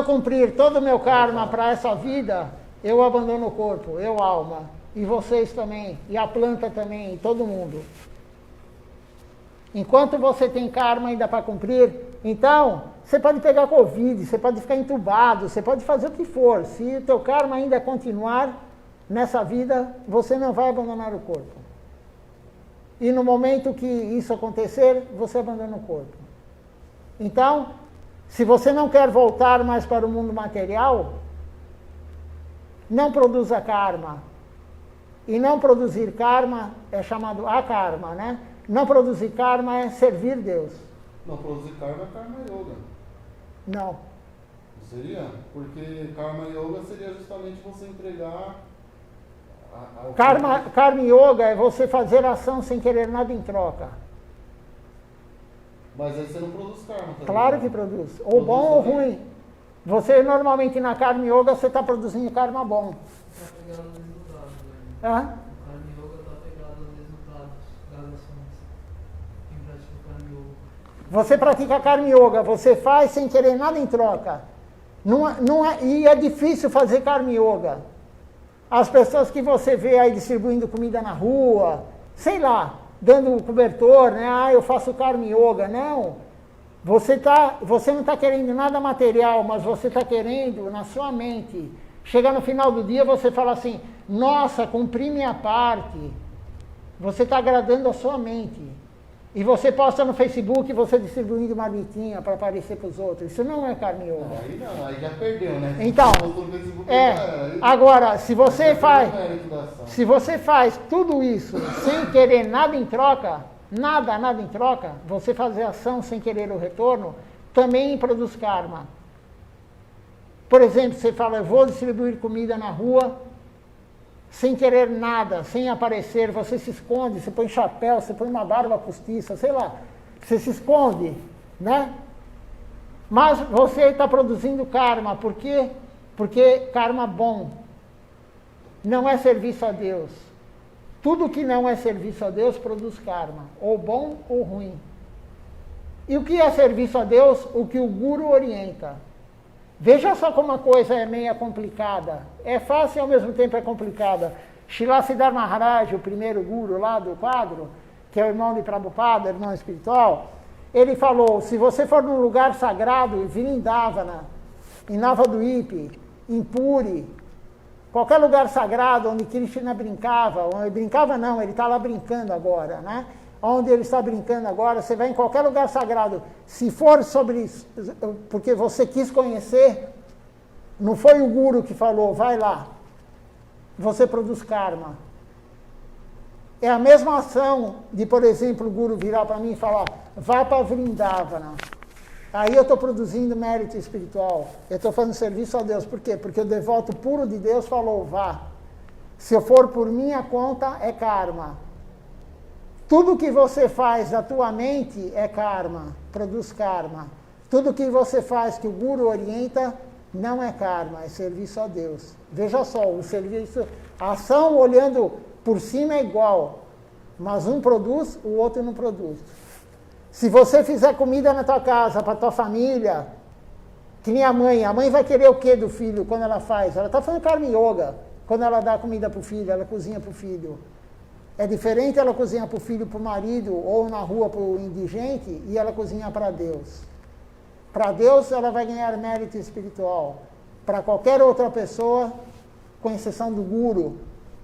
cumprir todo o meu karma para essa vida, eu abandono o corpo, eu alma. E vocês também, e a planta também, e todo mundo. Enquanto você tem karma ainda para cumprir, então, você pode pegar Covid, você pode ficar entubado, você pode fazer o que for. Se o teu karma ainda continuar nessa vida, você não vai abandonar o corpo. E no momento que isso acontecer, você abandona o corpo. Então, se você não quer voltar mais para o mundo material, não produza karma. E não produzir karma é chamado akarma, né? Não produzir karma é servir Deus. Não, produzir karma é karma yoga. Não. Seria? Porque karma yoga seria justamente você entregar Karma yoga é você fazer ação sem querer nada em troca. Mas aí você não produz karma também. Claro que produz. Ou bom ou ruim. Você normalmente na karma yoga você está produzindo karma bom. Está pegado nos resultados, né? Hã? O karma yoga está pegado nos resultados das ações. Quem pratica o karma yoga. Você pratica karma yoga, você faz sem querer nada em troca. E é difícil fazer karma yoga. As pessoas que você vê aí distribuindo comida na rua, sei lá, dando cobertor, né? Ah, eu faço karma yoga. Não. Você não está querendo nada material, mas você está querendo na sua mente. Chega no final do dia, você fala assim, nossa, cumpri minha parte. Você está agradando a sua mente. E você posta no Facebook você distribuindo marmitinha para aparecer para os outros. Isso não é karma yoga. Aí não, aí já perdeu, né? Então, agora, se você faz tudo isso sem querer nada em troca, nada em troca, você fazer ação sem querer o retorno, também produz karma. Por exemplo, você fala, eu vou distribuir comida na rua, sem querer nada, sem aparecer, você se esconde, você põe chapéu, você põe uma barba postiça, sei lá, você se esconde, né? Mas você está produzindo karma, por quê? Porque karma bom não é serviço a Deus. Tudo que não é serviço a Deus produz karma, ou bom ou ruim. E o que é serviço a Deus? O que o Guru orienta. Veja só como a coisa é meio complicada. É fácil e ao mesmo tempo é complicada. Srila Siddhar Maharaj, o primeiro guru lá do quadro, que é o irmão de Prabhupada, irmão espiritual, ele falou, se você for num lugar sagrado, em Vrindavana, em Navadvipa, em Puri, qualquer lugar sagrado onde Krishna brincava, não, ele está lá brincando agora, né? Onde ele está brincando agora, você vai em qualquer lugar sagrado, se for sobre, porque você quis conhecer, não foi o guru que falou, vai lá, você produz karma. É a mesma ação de, por exemplo, o guru virar para mim e falar, vá para Vrindavana. Aí eu estou produzindo mérito espiritual, eu estou fazendo serviço a Deus. Por quê? Porque o devoto puro de Deus falou, vá. Se eu for por minha conta, é karma. Tudo que você faz da tua mente é karma, produz karma. Tudo que você faz que o Guru orienta não é karma, é serviço a Deus. Veja só, o serviço, a ação olhando por cima é igual, mas um produz, o outro não produz. Se você fizer comida na tua casa, para tua família, que nem a mãe vai querer o que do filho quando ela faz? Ela está fazendo karma yoga, quando ela dá comida para o filho, ela cozinha para o filho. É diferente ela cozinhar para o filho, para o marido, ou na rua para o indigente, e ela cozinhar para Deus. Para Deus ela vai ganhar mérito espiritual. Para qualquer outra pessoa, com exceção do guru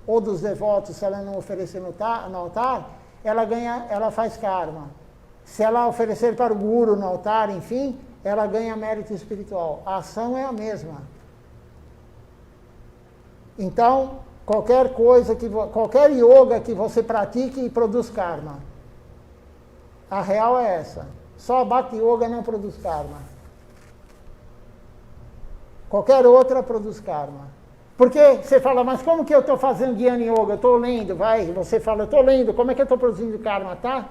ou dos devotos, se ela não oferecer no altar, ela faz karma. Se ela oferecer para o guru no altar, enfim, ela ganha mérito espiritual. A ação é a mesma. Então, qualquer qualquer yoga que você pratique produz karma. A real é essa. Só Bhakti Yoga não produz karma. Qualquer outra produz karma. Porque você fala, mas como que eu estou fazendo Jnana Yoga? Eu estou lendo, você fala, eu estou lendo, como é que eu estou produzindo karma, tá?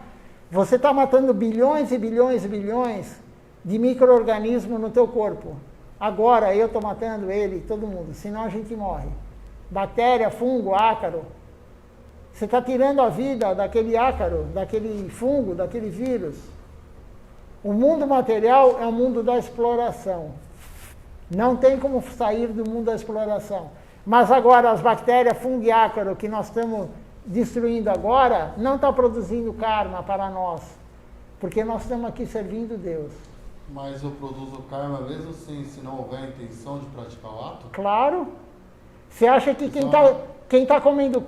Você está matando bilhões e bilhões e bilhões de micro-organismos no teu corpo. Agora eu estou matando ele, todo mundo, senão a gente morre. Bactéria, fungo, ácaro. Você está tirando a vida daquele ácaro, daquele fungo, daquele vírus. O mundo material é o mundo da exploração. Não tem como sair do mundo da exploração. Mas agora as bactérias, fungo e ácaro que nós estamos destruindo agora, não está produzindo karma para nós. Porque nós estamos aqui servindo Deus. Mas eu produzo karma mesmo se não houver intenção de praticar o ato? Claro. Você acha que quem está comendo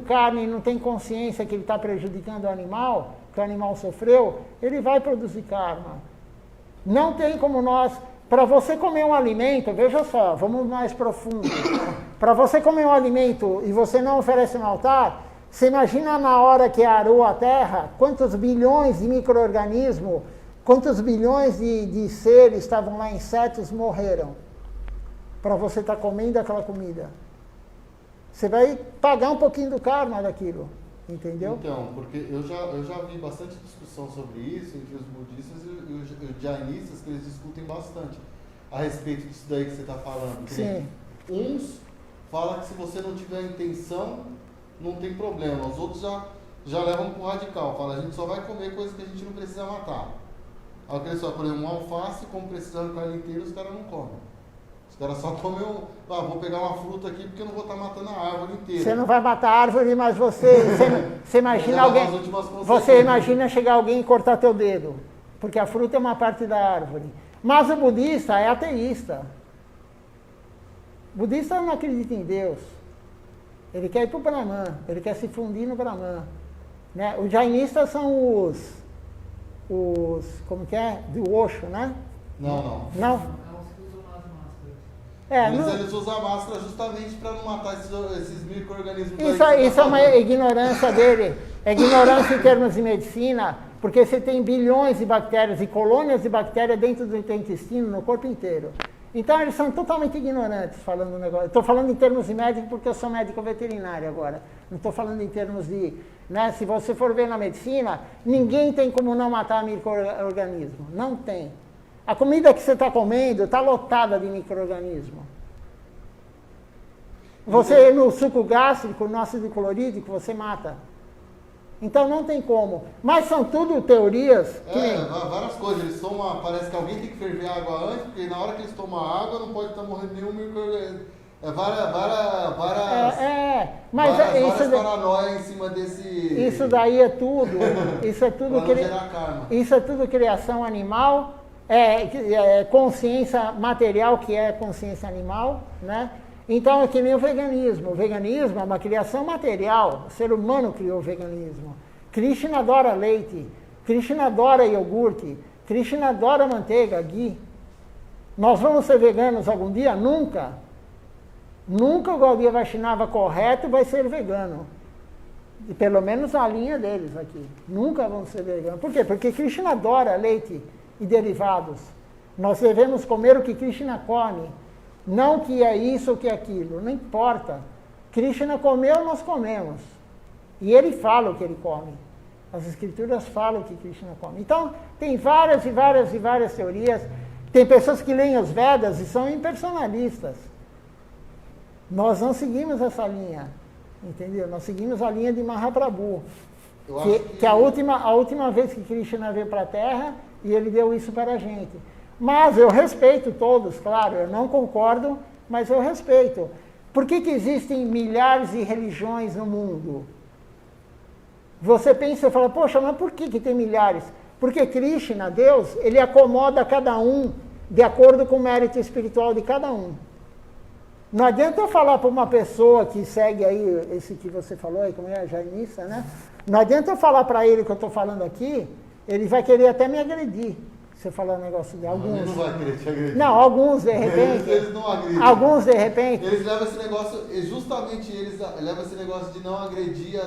carne e não tem consciência que ele está prejudicando o animal, que o animal sofreu, ele vai produzir karma. Não tem como nós... Para você comer um alimento, veja só, vamos mais profundo. Para você comer um alimento e você não oferece no altar, Você imagina na hora que arou a Terra, quantos bilhões de micro-organismos, quantos bilhões de seres estavam lá, insetos, morreram para você estar comendo aquela comida. Você vai pagar um pouquinho do karma daquilo, entendeu? Então, porque eu já vi bastante discussão sobre isso entre os budistas e os jainistas, que eles discutem bastante a respeito disso daí que você está falando. Sim. Uns falam que se você não tiver intenção, não tem problema. Os outros já levam para o radical. Falam, a gente só vai comer coisas que a gente não precisa matar. Aí aquele só, por exemplo, um alface, como precisando de carne inteira, os caras não comem. Os caras só comem, vou pegar uma fruta aqui porque eu não vou estar matando a árvore inteira. Você não vai matar a árvore, mas você imagina alguém. Você imagina chegar alguém e cortar teu dedo. Porque a fruta é uma parte da árvore. Mas o budista é ateísta. O budista não acredita em Deus. Ele quer ir para o Brahman, ele quer se fundir no Brahman. Né? Os jainistas são os como que é? Do Osho, né? Não. Não? Eles usam a máscara justamente para não matar esses micro-organismos. Isso é uma ignorância dele. É ignorância em termos de medicina, porque você tem bilhões de bactérias e colônias de bactérias dentro do teu intestino, no corpo inteiro. Então eles são totalmente ignorantes falando o negócio. Estou falando em termos de médico porque eu sou médico veterinário agora. Não estou falando em termos de... Né, se você for ver na medicina, ninguém tem como não matar micro-organismo. Não tem. A comida que você está comendo está lotada de micro-organismo. Você, no suco gástrico, no ácido clorídrico, você mata. Então não tem como. Mas são tudo teorias que... várias coisas. Eles tomam, parece que alguém tem que ferver a água antes, porque na hora que eles tomam a água não pode estar morrendo nenhum micro-organismo. Várias paranoias em cima desse... Isso daí é tudo. Isso é tudo, isso é tudo criação animal. Consciência material, que é consciência animal, né? Então é que nem o veganismo. O veganismo é uma criação material. O ser humano criou o veganismo. Krishna adora leite, Krishna adora iogurte, Krishna adora manteiga, ghee. Nós vamos ser veganos algum dia? Nunca. Nunca o Gaudiya Vaishnava correto vai ser vegano. E pelo menos a linha deles aqui. Nunca vão ser veganos. Por quê? Porque Krishna adora leite e derivados. Nós devemos comer o que Krishna come. Não que é isso ou que é aquilo. Não importa. Krishna comeu, nós comemos. E ele fala o que ele come. As escrituras falam o que Krishna come. Então, tem várias e várias e várias teorias. Tem pessoas que leem os Vedas e são impersonalistas. Nós não seguimos essa linha. Entendeu? Nós seguimos a linha de Mahaprabhu. Que a última vez que Krishna veio para a Terra, e ele deu isso para a gente. Mas eu respeito todos, claro, eu não concordo, mas eu respeito. Por que existem milhares de religiões no mundo? Você pensa e fala, poxa, mas por que tem milhares? Porque Krishna, Deus, ele acomoda cada um de acordo com o mérito espiritual de cada um. Não adianta eu falar para uma pessoa que segue aí, esse que você falou aí, como é, jainista, né? Não adianta eu falar para ele o que eu estou falando aqui, ele vai querer até me agredir. Se eu falar um negócio de alguns. Ele não vai querer te agredir. Não, alguns de repente. Eles não agredem. Alguns de repente. Eles levam esse negócio, justamente eles levam esse negócio de não agredir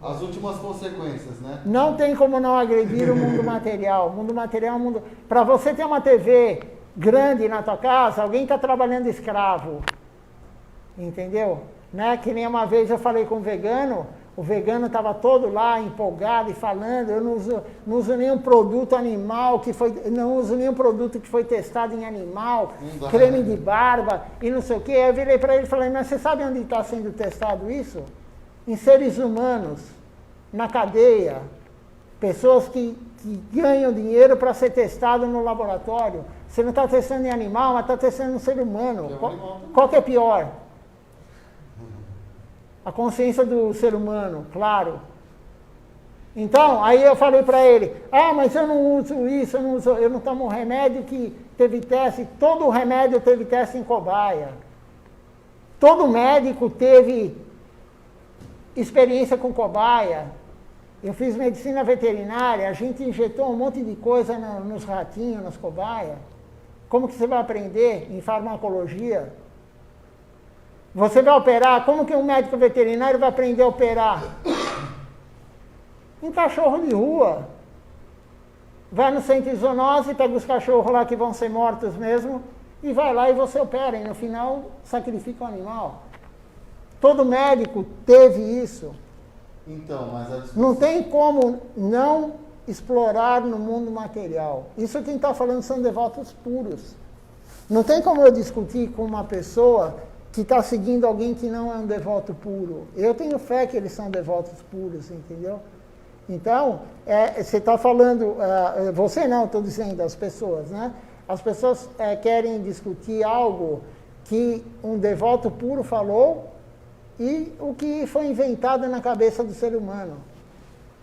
as últimas consequências, né? Não tem como não agredir o mundo material. O mundo material é um mundo. Para você ter uma TV grande na tua casa, alguém está trabalhando escravo. Entendeu? Né? Que nem uma vez eu falei com um vegano. O vegano estava todo lá empolgado e falando, eu não uso nenhum produto animal, não uso nenhum produto que foi testado em animal, creme de barba e não sei o quê. Aí eu virei para ele e falei, mas você sabe onde está sendo testado isso? Em seres humanos, na cadeia. Pessoas que ganham dinheiro para ser testado no laboratório. Você não está testando em animal, mas está testando no ser humano. Qual que é pior? A consciência do ser humano, claro. Então, aí eu falei para ele, mas eu não uso isso, eu não tomo remédio que teve teste, todo remédio teve teste em cobaia. Todo médico teve experiência com cobaia. Eu fiz medicina veterinária, a gente injetou um monte de coisa nos ratinhos, nas cobaias. Como que você vai aprender em farmacologia? Você vai operar, como que um médico veterinário vai aprender a operar? Em cachorro de rua. Vai no centro de zoonose, pega os cachorros lá que vão ser mortos mesmo, e vai lá e você opera, e no final sacrifica o animal. Todo médico teve isso. Então, mas a discussão... Não tem como não explorar no mundo material. Isso quem está falando são devotos puros. Não tem como eu discutir com uma pessoa que está seguindo alguém que não é um devoto puro. Eu tenho fé que eles são devotos puros, entendeu? Então, você está falando, você não, estou dizendo, as pessoas, né? As pessoas querem discutir algo que um devoto puro falou e o que foi inventado na cabeça do ser humano,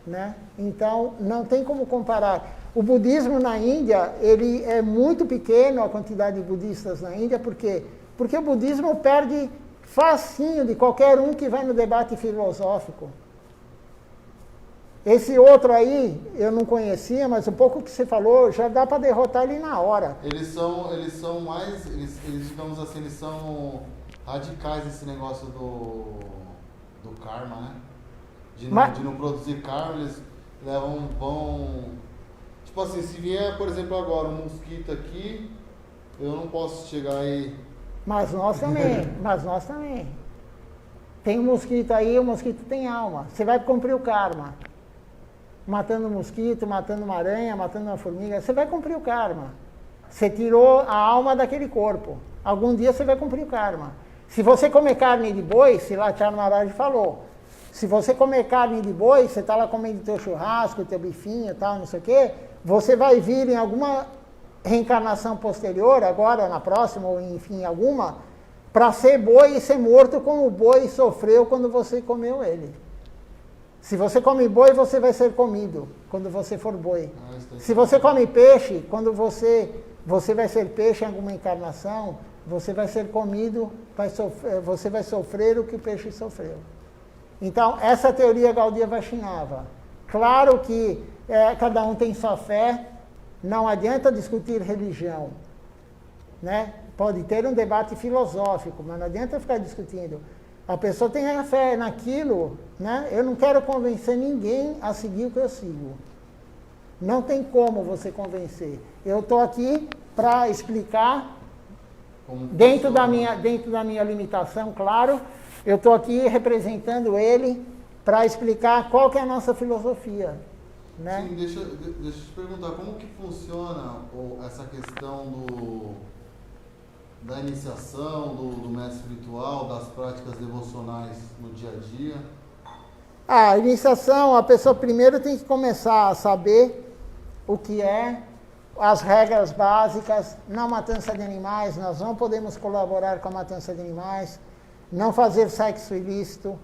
né? Então, não tem como comparar. O budismo na Índia, ele é muito pequeno, a quantidade de budistas na Índia, por quê? Porque o budismo perde facinho de qualquer um que vai no debate filosófico. Esse outro aí, eu não conhecia, mas o pouco que você falou, já dá para derrotar ele na hora. Eles são mais, eles, digamos assim, eles são radicais nesse negócio do karma, né? De não produzir karma, eles vão... Tipo assim, se vier, por exemplo, agora um mosquito aqui, eu não posso chegar aí... Mas nós também. Tem um mosquito aí, o mosquito tem alma. Você vai cumprir o karma. Matando um mosquito, matando uma aranha, matando uma formiga, você vai cumprir o karma. Você tirou a alma daquele corpo. Algum dia você vai cumprir o karma. Se você comer carne de boi, Silatchar Maharaj falou, se você comer carne de boi, você está lá comendo teu churrasco, teu bifinho e tal, não sei o quê, você vai vir em alguma reencarnação posterior, agora, na próxima, ou enfim, alguma, para ser boi e ser morto como o boi sofreu quando você comeu ele. Se você come boi, você vai ser comido quando você for boi. Se você come peixe, quando você vai ser peixe em alguma encarnação, você vai ser comido, você vai sofrer o que o peixe sofreu. Então, essa teoria Gaudiya Vaishnava. Claro que cada um tem sua fé, não adianta discutir religião, né? Pode ter um debate filosófico, mas não adianta ficar discutindo. A pessoa tem a fé naquilo, né? Eu não quero convencer ninguém a seguir o que eu sigo. Não tem como você convencer. Eu estou aqui para explicar, dentro da minha limitação, claro, eu estou aqui representando ele para explicar qual que é a nossa filosofia. Né? Sim, deixa eu te perguntar, como que funciona essa questão da iniciação, do mestre espiritual, das práticas devocionais no dia a dia? A iniciação, a pessoa primeiro tem que começar a saber o que é, as regras básicas, não matança de animais, nós não podemos colaborar com a matança de animais, não fazer sexo ilícito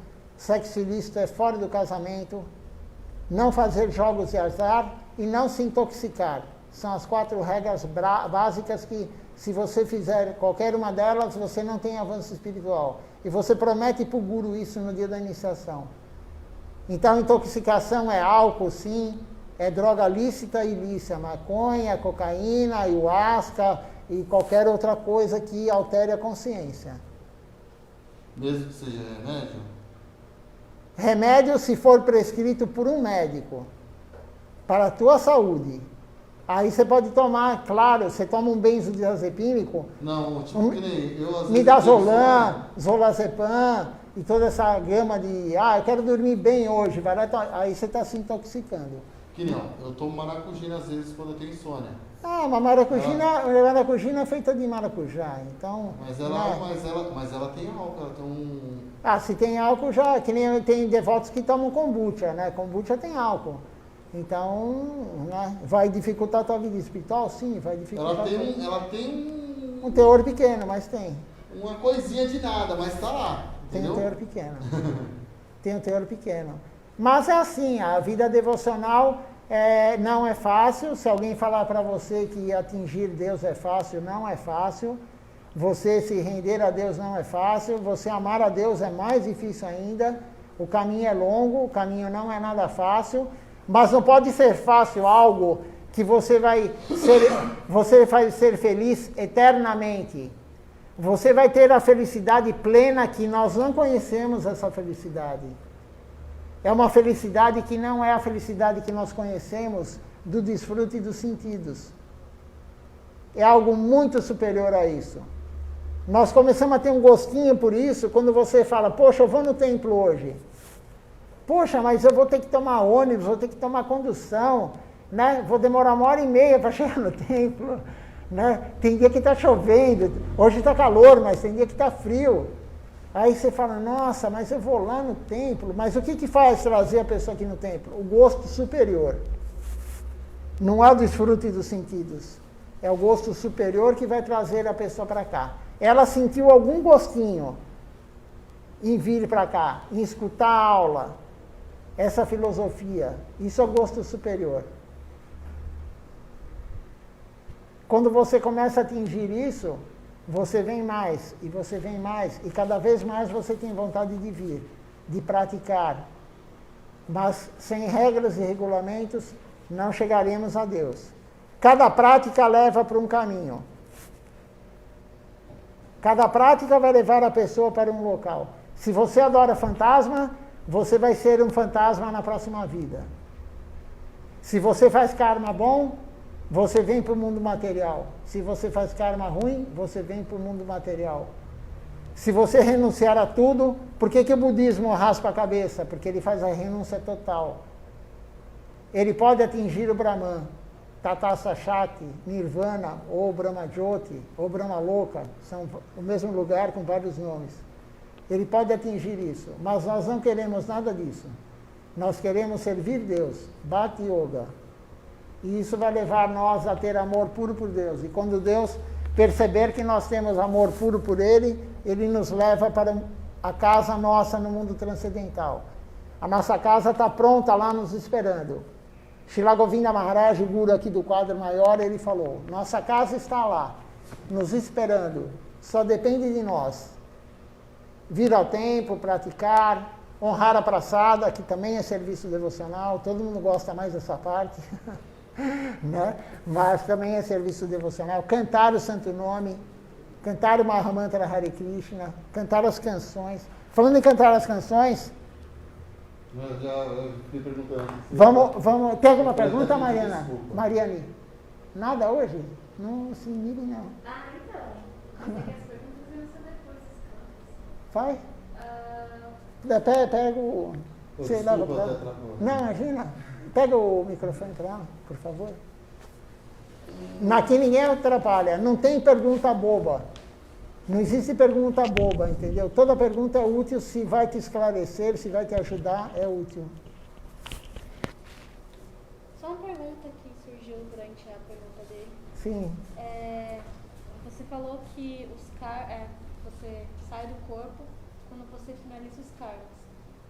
é fora do casamento, não fazer jogos de azar e não se intoxicar. São as 4 regras básicas que, se você fizer qualquer uma delas, você não tem avanço espiritual. E você promete para o guru isso no dia da iniciação. Então, intoxicação é álcool, sim, é droga lícita e ilícita, maconha, cocaína, ayahuasca e qualquer outra coisa que altere a consciência. Mesmo que seja remédio? Remédio, se for prescrito por um médico, para a tua saúde. Aí você pode tomar, claro, você toma um benzodiazepínico. Não, tipo que nem eu às vezes... Midazolam, Zolazepam e toda essa gama de... eu quero dormir bem hoje, vai lá, aí você está se intoxicando. Que não, eu tomo maracujina às vezes quando eu tenho insônia. Mas maracujina é feita de maracujá, então... Mas ela tem álcool, ela tem um... se tem álcool já, que nem tem devotos que tomam kombucha, né? Kombucha tem álcool. Então, né? Vai dificultar a tua vida espiritual? Sim, vai dificultar. Ela tem um teor pequeno, mas tem. Uma coisinha de nada, mas tá lá, entendeu? Tem um teor pequeno. Tem um teor pequeno. Mas é assim, a vida devocional não é fácil. Se alguém falar para você que atingir Deus é fácil, não é fácil. Você se render a Deus não é fácil. Você amar a Deus é mais difícil ainda. O caminho é longo, o caminho não é nada fácil. Mas não pode ser fácil algo que você vai ser feliz eternamente. você vai ter a felicidade plena que nós não conhecemos essa felicidade. É uma felicidade que não é a felicidade que nós conhecemos do desfrute dos sentidos. É algo muito superior a isso. Nós começamos a ter um gostinho por isso quando você fala, poxa, eu vou no templo hoje. Poxa, mas eu vou ter que tomar ônibus, vou ter que tomar condução, né? Vou demorar 1h30 para chegar no templo. Né? Tem dia que está chovendo, hoje está calor, mas tem dia que está frio. Aí você fala, nossa, mas eu vou lá no templo. Mas o que faz trazer a pessoa aqui no templo? O gosto superior. Não é o desfrute dos sentidos. É o gosto superior que vai trazer a pessoa para cá. Ela sentiu algum gostinho em vir para cá, em escutar a aula, essa filosofia. Isso é o gosto superior. Quando você começa a atingir isso, você vem mais, e você vem mais, e cada vez mais você tem vontade de vir, de praticar. Mas sem regras e regulamentos, não chegaremos a Deus. Cada prática leva para um caminho. Cada prática vai levar a pessoa para um local. Se você adora fantasma, você vai ser um fantasma na próxima vida. Se você faz karma bom, você vem para o mundo material. Se você faz karma ruim, você vem para o mundo material. Se você renunciar a tudo, por que o budismo raspa a cabeça? Porque ele faz a renúncia total. Ele pode atingir o Brahman, Tatasa Shakti, Nirvana, ou Brahma Jyoti, ou Brahma Loka, são o mesmo lugar com vários nomes. Ele pode atingir isso, mas nós não queremos nada disso. Nós queremos servir Deus, Bhakti Yoga. E isso vai levar nós a ter amor puro por Deus. E quando Deus perceber que nós temos amor puro por Ele, Ele nos leva para a casa nossa no mundo transcendental. A nossa casa está pronta lá nos esperando. Srila Govinda Maharaj, o guru aqui do quadro maior, ele falou, nossa casa está lá, nos esperando. Só depende de nós. Vir ao templo, praticar, honrar a praçada, que também é serviço devocional. Todo mundo gosta mais dessa parte. Né? Mas também é serviço devocional, cantar o santo nome, cantar o Mahamantra Hare Krishna, cantar as canções. Falando em cantar as canções, vamos, tem alguma pergunta, Mariana? Mariane? Nada hoje? Não se mire, não. Ah, então. Mas é que as perguntas iam ser depois. Vai? Pega o... Sei lá, não, imagina. Pega o microfone para ela, por favor. Aqui ninguém atrapalha. Não tem pergunta boba. Não existe pergunta boba, entendeu? Toda pergunta é útil, se vai te esclarecer, se vai te ajudar, é útil. Só uma pergunta que surgiu durante a pergunta dele. Sim. Você falou que você sai do corpo quando você finaliza os karmas.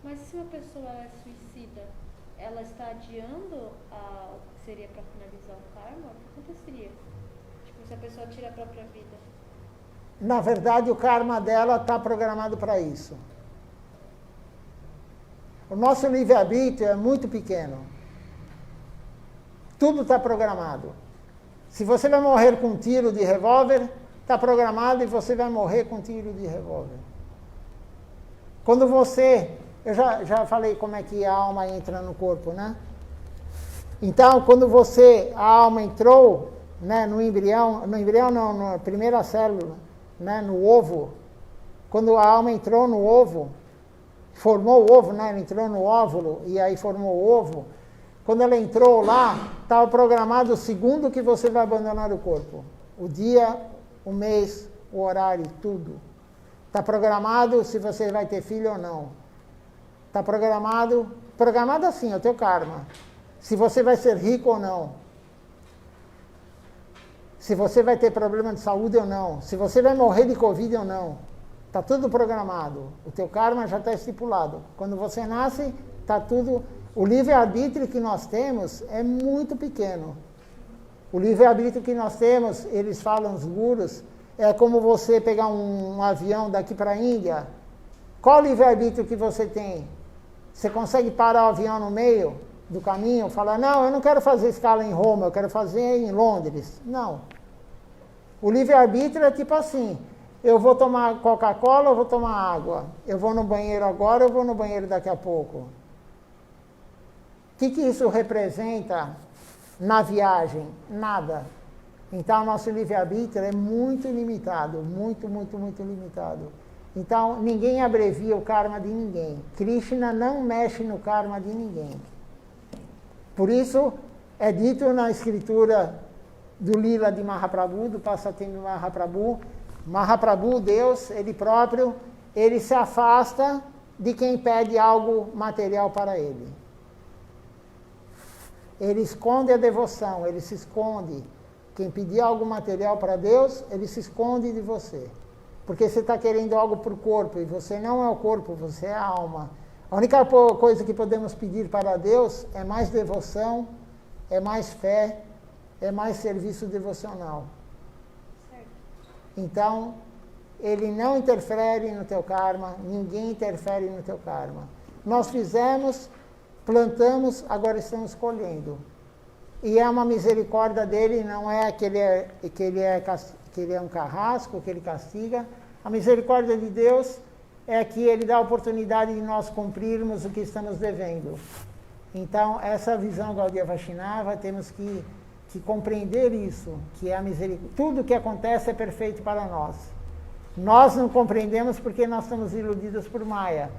Mas se uma pessoa é suicida, ela está adiando o que seria para finalizar o karma? O que aconteceria? Tipo, se a pessoa tira a própria vida. Na verdade, o karma dela está programado para isso. O nosso livre-arbítrio é muito pequeno. Tudo está programado. Se você vai morrer com um tiro de revólver, está programado e você vai morrer com um tiro de revólver. Quando você... Eu já falei como é que a alma entra no corpo, né? Então, quando a alma entrou, né, no embrião não, na primeira célula, né, no ovo, quando a alma entrou no ovo, formou o ovo, né, ela entrou no óvulo e aí formou o ovo, quando ela entrou lá, estava programado o segundo que você vai abandonar o corpo. O dia, o mês, o horário, tudo. Está programado se você vai ter filho ou não. Está programado assim, é o teu karma. Se você vai ser rico ou não. Se você vai ter problema de saúde ou não. Se você vai morrer de Covid ou não. Está tudo programado. O teu karma já está estipulado. Quando você nasce, está tudo... O livre-arbítrio que nós temos é muito pequeno. O livre-arbítrio que nós temos, eles falam, os gurus, é como você pegar um avião daqui para a Índia. Qual o livre-arbítrio que você tem? Você consegue parar o avião no meio do caminho e falar, não, eu não quero fazer escala em Roma, eu quero fazer em Londres. Não. O livre-arbítrio é tipo assim, Eu vou tomar Coca-Cola ou vou tomar água? Eu vou no banheiro agora ou vou no banheiro daqui a pouco? O que isso representa na viagem? Nada. Então, nosso livre-arbítrio é muito limitado, muito, muito, muito limitado. Então, ninguém abrevia o karma de ninguém. Krishna não mexe no karma de ninguém. Por isso, é dito na escritura do Lila de Mahaprabhu, do passatempo de Mahaprabhu, Mahaprabhu, Deus, ele próprio, ele se afasta de quem pede algo material para ele. Ele esconde a devoção, ele se esconde. Quem pedir algo material para Deus, ele se esconde de você. Porque você está querendo algo para o corpo, e você não é o corpo, você é a alma. A única coisa que podemos pedir para Deus é mais devoção, é mais fé, é mais serviço devocional. Certo. Então, ele não interfere no teu karma, ninguém interfere no teu karma. Nós fizemos, plantamos, agora estamos colhendo. E é uma misericórdia dele, não é que ele é um carrasco, que ele castiga. A misericórdia de Deus é que ele dá a oportunidade de nós cumprirmos o que estamos devendo. Então, essa visão Gaudiya Vaishnava, temos que compreender isso, que é a misericórdia. Tudo que acontece é perfeito para nós. Nós não compreendemos porque nós estamos iludidos por Maya.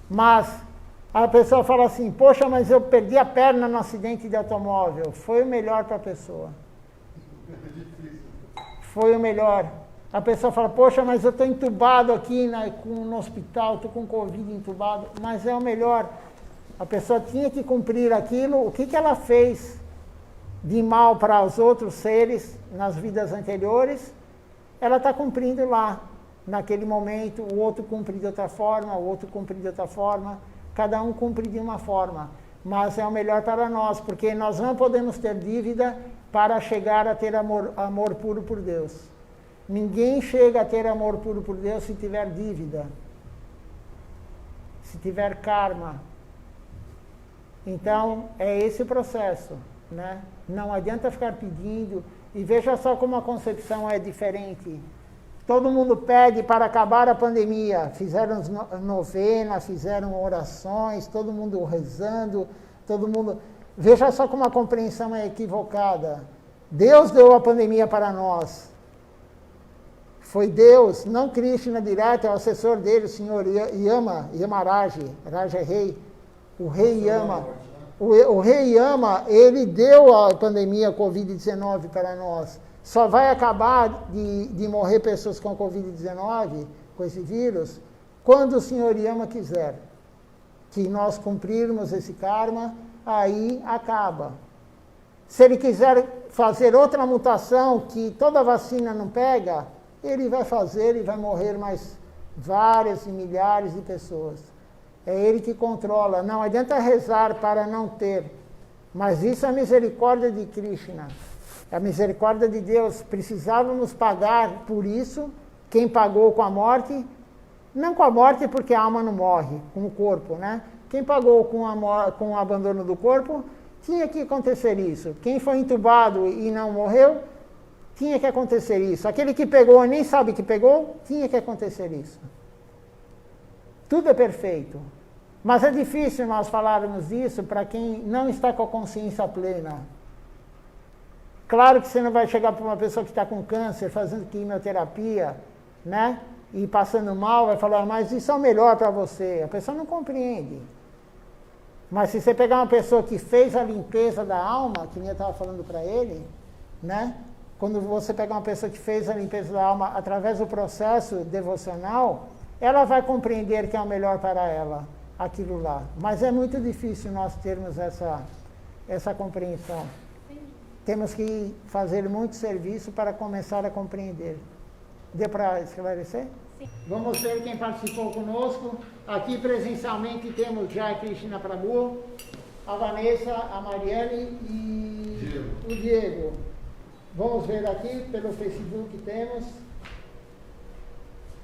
Mas a pessoa fala assim, poxa, mas eu perdi a perna no acidente de automóvel. Foi o melhor para a pessoa. Foi o melhor. A pessoa fala, poxa, mas eu estou entubado aqui no hospital, estou com Covid entubado. Mas é o melhor. A pessoa tinha que cumprir aquilo. O que ela fez de mal para os outros seres nas vidas anteriores, ela está cumprindo lá. Naquele momento, o outro cumpre de outra forma, o outro cumpre de outra forma. Cada um cumpre de uma forma. Mas é o melhor para nós, porque nós não podemos ter dívida para chegar a ter amor puro por Deus. Ninguém chega a ter amor puro por Deus se tiver dívida, se tiver karma. Então, é esse o processo, né? Não adianta ficar pedindo. E veja só como a concepção é diferente. Todo mundo pede para acabar a pandemia. Fizeram novenas, fizeram orações, todo mundo rezando, todo mundo... Veja só como a compreensão é equivocada. Deus deu a pandemia para nós. Foi Deus, não Krishna direto, é o assessor dele, o senhor Yamaraja, Raja é rei, o rei Yama. O rei Yama, ele deu a pandemia Covid-19 para nós. Só vai acabar de morrer pessoas com Covid-19, com esse vírus, quando o senhor Yama quiser. Que nós cumprirmos esse karma, aí acaba. Se ele quiser fazer outra mutação que toda vacina não pega, ele vai fazer e vai morrer mais várias e milhares de pessoas. É ele que controla. Não adianta rezar para não ter. Mas isso é a misericórdia de Krishna. É a misericórdia de Deus. Precisávamos pagar por isso. Quem pagou com a morte, não com a morte porque a alma não morre, com o corpo, né? Quem pagou com o abandono do corpo, tinha que acontecer isso. Quem foi entubado e não morreu, tinha que acontecer isso. Aquele que pegou e nem sabe que pegou, tinha que acontecer isso. Tudo é perfeito. Mas é difícil nós falarmos isso para quem não está com a consciência plena. Claro que você não vai chegar para uma pessoa que está com câncer, fazendo quimioterapia, né? E passando mal, vai falar, mas isso é o melhor para você. A pessoa não compreende. Mas se você pegar uma pessoa que fez a limpeza da alma, que nem eu estava falando para ele, né? Quando você pegar uma pessoa que fez a limpeza da alma através do processo devocional, ela vai compreender que é o melhor para ela, aquilo lá. Mas é muito difícil nós termos essa compreensão. Temos que fazer muito serviço para começar a compreender. Deu para esclarecer? Sim. Vamos ver quem participou conosco. Aqui presencialmente temos Jai Krishna Prabhu, a Vanessa, a Mariane e o Diego. Vamos ver aqui pelo Facebook temos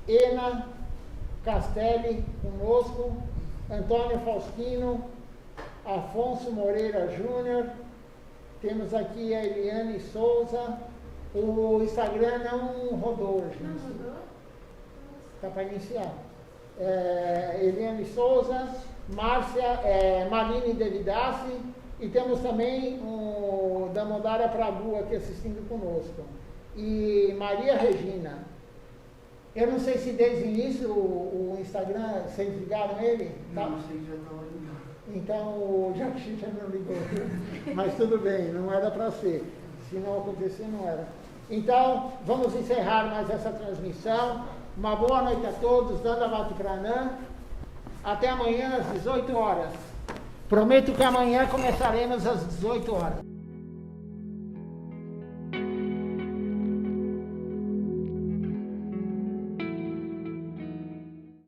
Ena Castelli conosco, Antônio Faustino, Afonso Moreira Júnior, temos aqui a Eliane Souza. O Instagram não rodou, gente. Não rodou? Está para iniciar. Eliane Souza, Márcia, Maline Devidassi, e temos também o Damodara Prabhu aqui assistindo conosco. E Maria Regina. Eu não sei se desde o início o Instagram, vocês ligaram ele? Tá? Não, sei que já estava ligado. Então o Jackson já não ligou. Mas tudo bem, não era para ser. Se não acontecer, não era. Então, vamos encerrar mais essa transmissão. Uma boa noite a todos, Dandavati Pranam. Até amanhã às 18 horas. Prometo que amanhã começaremos às 18 horas.